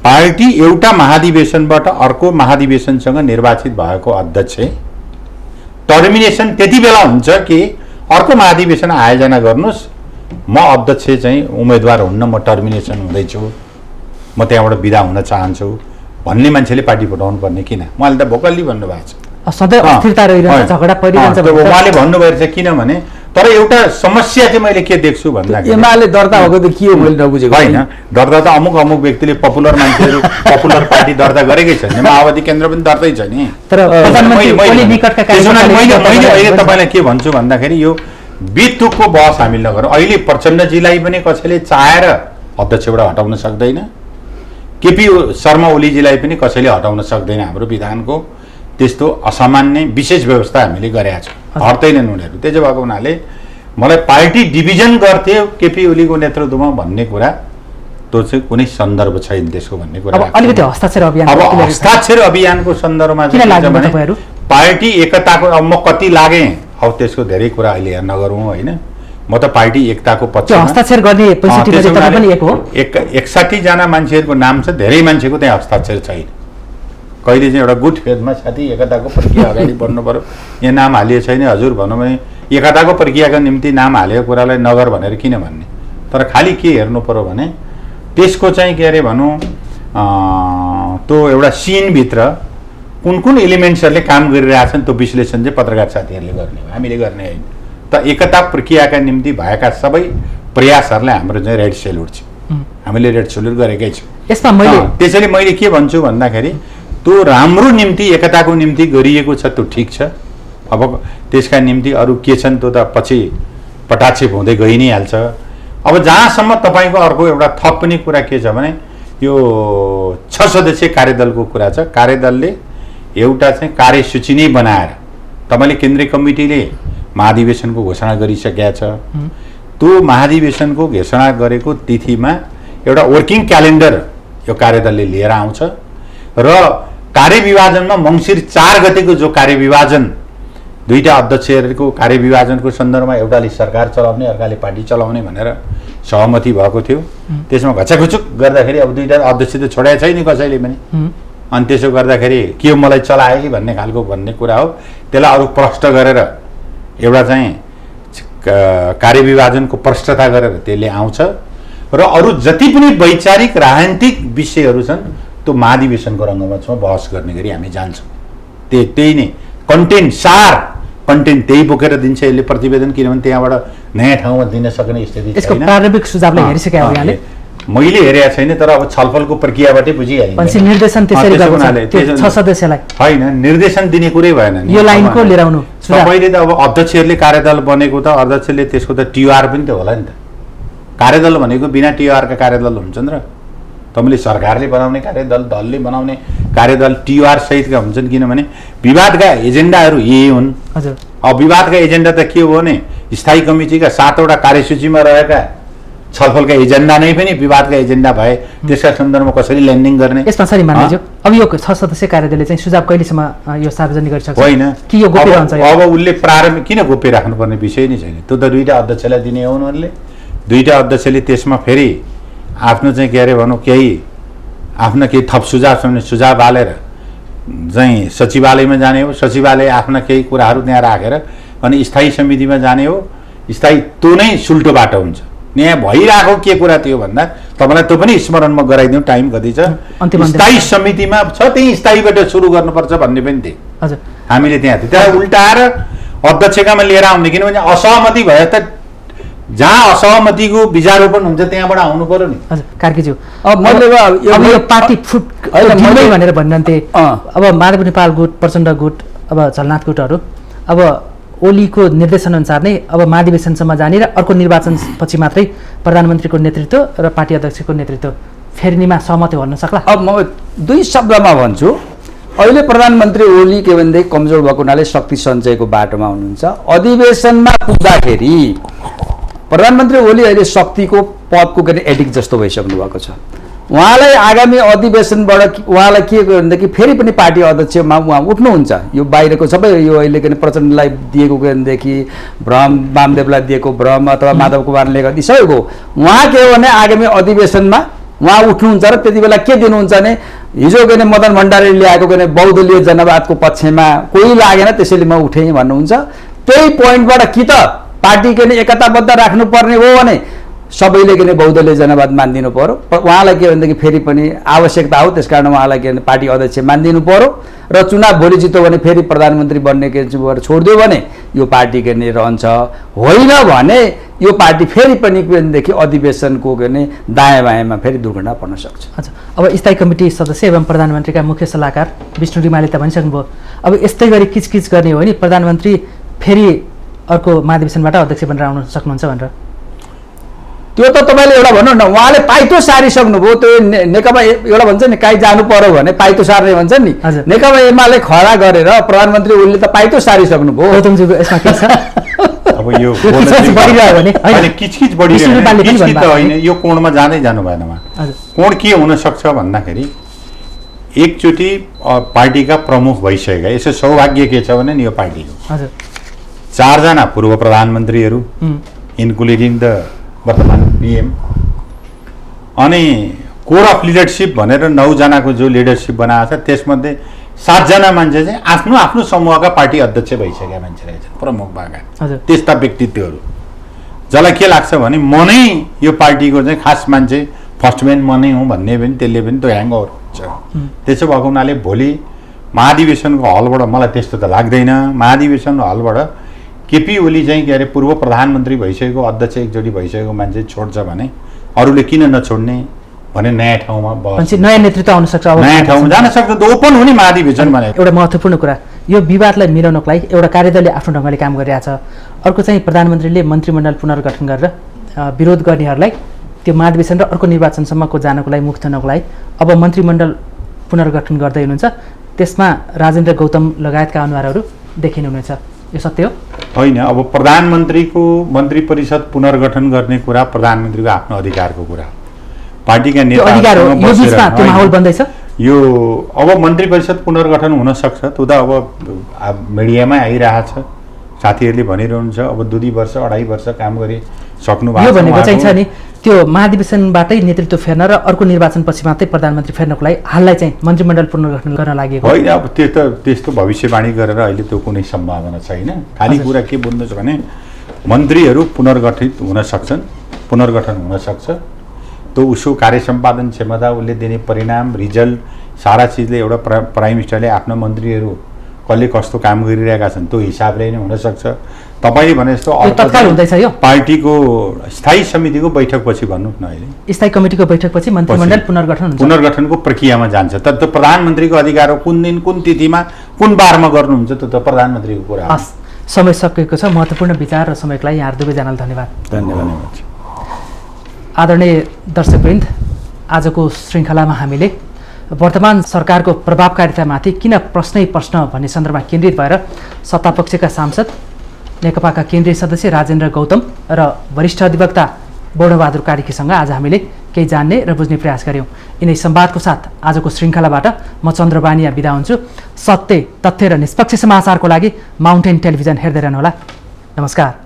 पार्टी एउटा महाधिवेशनबाट अर्को महाधिवेशनसँग निर्वाचित भएको अध्यक्ष टर्मिनेसन त्यति बेला हुन्छ कि अर्को महाधिवेशन आयोजना गर्नुहोस्, म अध्यक्ष चाहिँ उम्मेदवार हुन्न, म टर्मिनेसन हुँदैछु, म त्यहाँबाट बिदा हुन चाहन्छु भन्ने मान्छेले पार्टी फुटाउनु पर्ने किन? उहाँले त भोकल्ली भन्नुभएको छ। सधैँ अस्थिरता रहिरहन्छ, झगडा परिरहन्छ उहाँले भन्नुभएको छ। किनभने तर एउटा समस्या चाहिँ मैले के देख्छु भन्दाखेरि एमाले दर्ता भएको त के हो मैले नबुझेको होइन। दर्ता त अमुक व्यक्तिले पपुलर मान्छेहरू पपुलर पार्टी दर्ता गरेकै छ नि, माओवादी केन्द्र पनि दर्तै छ नि। तर मैले तपाईँलाई के भन्छु भन्दाखेरि यो बितुकको बहस हामी नगरौँ। अहिले प्रचण्डजीलाई पनि कसैले चाहेर अध्यक्षबाट हटाउन सक्दैन, केपी शर्मा ओलीजीलाई पनि कसैले हटाउन सक्दैन। हाम्रो विधानको त्यस्तो असामान्य विशेष व्यवस्था हामीले गरेका छौँ, हट्दैनन् उनीहरू। त्यसो भएको हुनाले मलाई पार्टी डिभिजन गर्थे केपी ओलीको नेतृत्वमा भन्ने कुरा त्यो चाहिँ कुनै सन्दर्भ छैन त्यसको भन्ने कुरा अब अलिकति हस्ताक्षर अभियान अब हस्ताक्षर अभियानको सन्दर्भमा किन लाग्नु भने तपाईहरु पार्टी एकताको अब म कति लागे अब त्यसको धेरै कुरा अहिले यहाँ नगरौँ होइन म त पार्टी एकताको त्यो पक्षमा हस्ताक्षर गर्ने परिस्थिति मध्ये तपाईं पनि एक हो 61 जना मान्छेहरूको नाम छ धेरै मान्छेको त्यहाँ हस्ताक्षर छैन कहिले चाहिँ एउटा गुड फेथमा साथी एकताको प्रक्रिया अगाडि बढ्नु पर्यो यहाँ नाम हालिएको छैन हजुर भनौँ भने एकताको प्रक्रियाको निम्ति नाम हालेको कुरालाई नगर भनेर किन भन्ने तर खालि के हेर्नु पर्यो भने त्यसको चाहिँ के अरे भनौँ त्यो एउटा सिनभित्र कुन कुन एलिमेन्ट्सहरूले काम गरिरहेछन् त्यो विश्लेषण चाहिँ पत्रकार साथीहरूले गर्ने हो हामीले गर्ने होइन त एकता प्रक्रियाका निम्ति भएका सबै प्रयासहरूलाई हाम्रो चाहिँ रेड सेल्युट छ हामीले रेड सेल्युट गरेकै छौँ यसमा मैले त्यसैले मैले के भन्छु भन्दाखेरि त्यो राम्रो निम्ति एकताको निम्ति गरिएको छ त्यो ठिक छ अब त्यसका निम्ति अरू के छन् त्यो त पछि पटाक्षेप हुँदै गइ नै हाल्छ अब जहाँसम्म तपाईँको अर्को एउटा थप पनि कुरा के छ भने यो 6 सदस्यीय कार्यदलको कुरा छ कार्यदलले एउटा चाहिँ कार्यसूची नै बनाएर तपाईँले केन्द्रीय कमिटीले महाधिवेशनको घोषणा गरिसकेका छ त्यो महाधिवेशनको घोषणा गरेको तिथिमा एउटा वर्किङ क्यालेन्डर यो कार्यदलले लिएर आउँछ र कार्यविभाजनमा मङ्सिर 4 गतेको जो कार्यविभाजन दुईटा अध्यक्षहरूको कार्यविभाजनको सन्दर्भमा एउटाले सरकार चलाउने अर्काले पार्टी चलाउने भनेर सहमति भएको थियो त्यसमा घचाखुचुक गर्दाखेरि अब दुईटा अध्यक्ष त छोडाएको छैन कसैले पनि अनि त्यसो गर्दाखेरि के मलाई चलायो कि भन्ने खालको भन्ने कुरा हो त्यसलाई अरू प्रष्ट गरेर एउटा चाहिँ कार्यविभाजनको प्रष्टता गरेर त्यसले आउँछ र अरू जति पनि वैचारिक राजनीतिक विषयहरू छन् त्यो महाधिवेशनको रङ्गमा बहस गर्ने गरी हामी जान्छौँ त्यही नै कन्टेन्ट सार कन्टेन्ट त्यही बोकेर दिन्छ यसले प्रतिवेदन किनभने त्यहाँबाट नयाँ ठाउँमा दिन सक्ने स्थिति छैन यसको प्रारम्भिक सुझावलाई हेरिसक्यो यहाँले मैले हेरेको छैन तर अब छलफलको प्रक्रियाबाटै बुझिहालेँ पछि निर्देशन त्यसरी गर्छ 6 सदस्यलाई होइन निर्देशन दिने कुरै भएन नि यो लाइनको लिएर आउनु तपाईँले त अब अध्यक्षहरूले कार्यदल बनेको त अध्यक्षले त्यसको त टिआर पनि त होला नि त कार्यदल भनेको बिना टिआरका कार्यदल हुन्छन् र तपाईँले सरकारले बनाउने कार्यदल दलले बनाउने कार्यदल टिआर सहितका हुन्छन् किनभने विवादका एजेन्डाहरू यही हुन् हजुर अब विवादका एजेन्डा त के हो भने स्थायी कमिटीका 7वटा कार्यसूचीमा रहेका छलफलका एजेन्डा नै पनि विवादका एजेन्डा भए त्यसका सन्दर्भमा कसरी ल्यान्डिङ गर्ने यसमा सरी मान्नेज्यू अब यो 6 सदस्यीय कार्यदलले चाहिँ सुझाव कहिलेसम्म यो सार्वजनिक गरिसक्छ होइन कि यो गोप्य रहन्छ अब उसले प्रारम्भ किन गोप्य राख्नुपर्ने विषय नै छैन त्यो त दुईटा अध्यक्षलाई दिने हो उनीहरूले दुईटा अध्यक्षले त्यसमा फेरि आफ्नो चाहिँ के अरे भनौँ केही आफ्ना केही थप सुझाव छ भने सुझाव हालेर चाहिँ सचिवालयमा जाने हो सचिवालय आफ्ना केही कुराहरू त्यहाँ राखेर अनि स्थायी समितिमा जाने हो स्थायी त्यो नै सुल्टो बाटो हुन्छ यहाँ भइरहेको के कुरा थियो भन्दा तपाईँलाई त्यो पनि स्मरणमा गराइदिउँ टाइम कति छ स्थायी समितिमा छ त्यही स्थायीबाट सुरु गर्नुपर्छ भन्ने पनि थिए हजुर हामीले त्यहाँ थियो त्यसलाई उल्टाएर अध्यक्षकामा लिएर आउने किनभने असहमति भयो त जहाँ असहमतिको बीजारोपण हुन्छ त्यहाँबाट आउनु पर्यो नि हजुर कार्कीज्यू अब मैले अब यो पार्टी फुट ढिलै भनेर भन्नुहुन्थे अब माधव नेपाल गुट प्रचण्ड गुट अब झलनाथ गुटहरू अब ओलीको निर्देशन अनुसार नै अब महाधिवेशनसम्म जाने र अर्को निर्वाचन पछि मात्रै प्रधानमन्त्रीको नेतृत्व र पार्टी अध्यक्षको नेतृत्व फेर्नीमा सहमति हुन सक्ला अब म दुई शब्दमा भन्छु अहिले प्रधानमन्त्री ओली के भनेदेखि कमजोर भएको हुनाले शक्ति सञ्चयको बाटोमा हुनुहुन्छ अधिवेशनमा पुग्दाखेरि प्रधानमन्त्री ओली अहिले शक्तिको पदको के एडिक्ट जस्तो भइसक्नु भएको छ उहाँलाई आगामी अधिवेशनबाट उहाँलाई के भनेदेखि फेरि पनि पार्टी अध्यक्षमा उहाँ उठ्नुहुन्छ यो बाहिरको सबै यो अहिले के प्रचण्डलाई दिएको के भनेदेखि भ्रम वामदेवलाई दिएको भ्रम अथवा माधव कुमारले गर्दा सबैको उहाँ के हो भने आगामी अधिवेशनमा उहाँ उठ्नुहुन्छ र त्यति बेला के दिनुहुन्छ भने हिजो के मदन भण्डारीले ल्याएको के बहुदलीय जनवादको पक्षमा कोही लागेन त्यसैले म उठेँ भन्नुहुन्छ त्यही पोइन्टबाट कि त पार्टी के एकताबद्ध राख्नुपर्ने हो भने सबैले के बहुदलीय जनवाद मानिदिनु पर्यो उहाँलाई के भनेदेखि फेरि पनि आवश्यकता हो त्यसकारण उहाँलाई के पार्टी अध्यक्ष मानिदिनु पर्यो र चुनाव भोलि जित्यो भने फेरि प्रधानमन्त्री बन्ने के छोडिदियो भने यो पार्टी के रहन्छ होइन भने यो पार्टी फेरि पनि के भनेदेखि अधिवेशनको के दायाँ बायाँमा फेरि दुर्घटना पर्न सक्छ अच्छा अब स्थायी कमिटी सदस्य एवं प्रधानमन्त्रीका मुख्य सल्लाहकार विष्णु रिमाले त भनिसक्नुभयो अब यस्तै गरी किचकिच गर्ने हो भने प्रधानमन्त्री फेरि अर्को महाधिवेशनबाट अध्यक्ष बनेर आउन सक्नुहुन्छ भनेर त्यो त तपाईँले एउटा भन्नु न उहाँले पाइतो सारिसक्नुभयो त्यो नेकपा एउटा भन्छ नि काहीँ जानु पर्यो भने पाइतो सार्ने भन्छ नि नेकपा एमाले खडा गरेर प्रधानमन्त्री ओलीले त पाइतो सारिसक्नुभयो गौतमजीको यसमा के छ अब यो किचकिच बढिरह्यो भने होइन? होइन, किचकिच बढिरह्यो विष्णु नेपालले भने पनि किचकिच त भन्नुभएको होइन, यो कोणमा जाँदै जानु भएन उहाँ। हजुर कोण के हुनसक्छ भन्दाखेरि एकचोटि पार्टीका प्रमुख भइसकेका, यसो सौभाग्य के छ भने नि यो पार्टीको हजुर 4 जना पूर्व प्रधानमन्त्रीहरू इन्क्लुडिङ द वर्तमान पिएम, अनि कोर अफ लिडरसिप भनेर 9 जनाको जो लिडरसिप बनाएको छ त्यसमध्ये 7 जना मान्छे चाहिँ आफ्नो आफ्नो समूहका पार्टी अध्यक्ष भइसकेका मान्छे रहेछन्, प्रमुख भएका हजुर त्यस्ता व्यक्तित्वहरू, जसलाई के लाग्छ भने म नै यो पार्टीको चाहिँ खास मान्छे, फर्स्टम्यान म नै हुँ भन्ने पनि त्यसले पनि त्यो ह्याङओभर हुन्छ। त्यसो भएको हुनाले भोलि महाधिवेशनको हलबाट, मलाई त्यस्तो त लाग्दैन, महाधिवेशनको हलबाट केपी ओली चाहिँ के अरे पूर्व प्रधानमन्त्री भइसकेको, अध्यक्ष एकचोटि भइसकेको मान्छे छोड्छ भने अरूले किन नछोड्ने भने नयाँ ठाउँमा भनेपछि नयाँ नेतृत्व आउन सक्छ। अब नयाँ ठाउँमा जान सक्छ, त ओपन हुने महाधिवेशन भने। एउटा महत्त्वपूर्ण कुरा, यो विवादलाई मिलाउनको लागि एउटा कार्यदलले आफ्नो ढङ्गले काम गरिरहेछ, अर्को चाहिँ प्रधानमन्त्रीले मन्त्रीमण्डल पुनर्गठन गरेर विरोध गर्नेहरूलाई त्यो महाधिवेशन र अर्को निर्वाचनसम्मको जानको लागि, मुख थुनको लागि अब मन्त्रीमण्डल पुनर्गठन गर्दै हुनुहुन्छ, त्यसमा राजेन्द्र गौतम लगायतका अनुहारहरू देखिनुहुनेछ, यो सत्य हो? होइन, अब प्रधानमन्त्रीको मन्त्री परिषद पुनर्गठन गर्ने कुरा प्रधानमन्त्रीको आफ्नो अधिकारको कुरा हो। पार्टीका त्यो अधिकार हो, यो बिचमा त्यो माहौल बन्दैछ। यो अब मन्त्री परिषद पुनर्गठन हुन सक्छ, त्यो त अब मिडियामै आइरहेछ, साथीहरूले भनिरहनुहुन्छ अब 2 वर्ष 2.5 वर्ष काम गरी सक्नु भएको छ। यो भनेको चाहिँ छ नि त्यो महाधिवेशनबाटै नेतृत्व फेर्न र अर्को निर्वाचनपछि मात्रै प्रधानमन्त्री फेर्नको लागि हाललाई चाहिँ मन्त्रीमण्डल पुनर्गठन गर्न लागेको होइन। अब त्यो त त्यस्तो भविष्यवाणी गरेर अहिले त्यो कुनै सम्भावना छैन। खालि कुरा के बुझ्नु छ भने मन्त्रीहरू पुनर्गठित हुन सक्छन्, पुनर्गठन हुन सक्छ, त्यो उसको कार्य सम्पादन क्षमता, उसले दिने परिणाम, रिजल्ट, सारा चिजले एउटा प्राइम मिनिस्टरले आफ्नो मन्त्रीहरू कसले कस्तो काम गरिरहेका छन् त्यो हिसाबले नै हुनसक्छ। तपाईँले भने जस्तो तत्काल हुँदैछ यो पार्टीको स्थायी समितिको बैठकपछि भन्नुहोस् न, अहिले स्थायी कमिटीको बैठकपछि मन्त्रीमण्डल पुनर्गठन हुन्छ, पुनर्गठनको प्रक्रियामा जान्छ। तर त्यो प्रधानमन्त्रीको अधिकार हो, कुन दिन कुन तिथिमा कुन बारमा गर्नुहुन्छ त्यो त प्रधानमन्त्रीको कुरा हो। हस्, समय सकिएको छ। महत्त्वपूर्ण विचार र समयको लागि यहाँ दुवैजनालाई धन्यवाद। धन्यवाद। आदरणीय दर्शकवृन्द, आजको श्रृङ्खलामा हामीले वर्तमान सरकारको प्रभावकारितामाथि किन प्रश्नै प्रश्न भन्ने सन्दर्भमा केन्द्रित भएर सत्तापक्षका सांसद, नेकपाका केन्द्रीय सदस्य राजेन्द्र गौतम र वरिष्ठ अधिवक्ता बौढबहादुर कार्कीसँग आज हामीले केही जान्ने र बुझ्ने प्रयास गऱ्यौँ। यिनै संवादको साथ आजको श्रृङ्खलाबाट म चन्द्रबानिया बिदा हुन्छु। सत्य, तथ्य र निष्पक्ष समाचारको लागि माउन्टेन टेलिभिजन हेर्दै रहनुहोला। नमस्कार।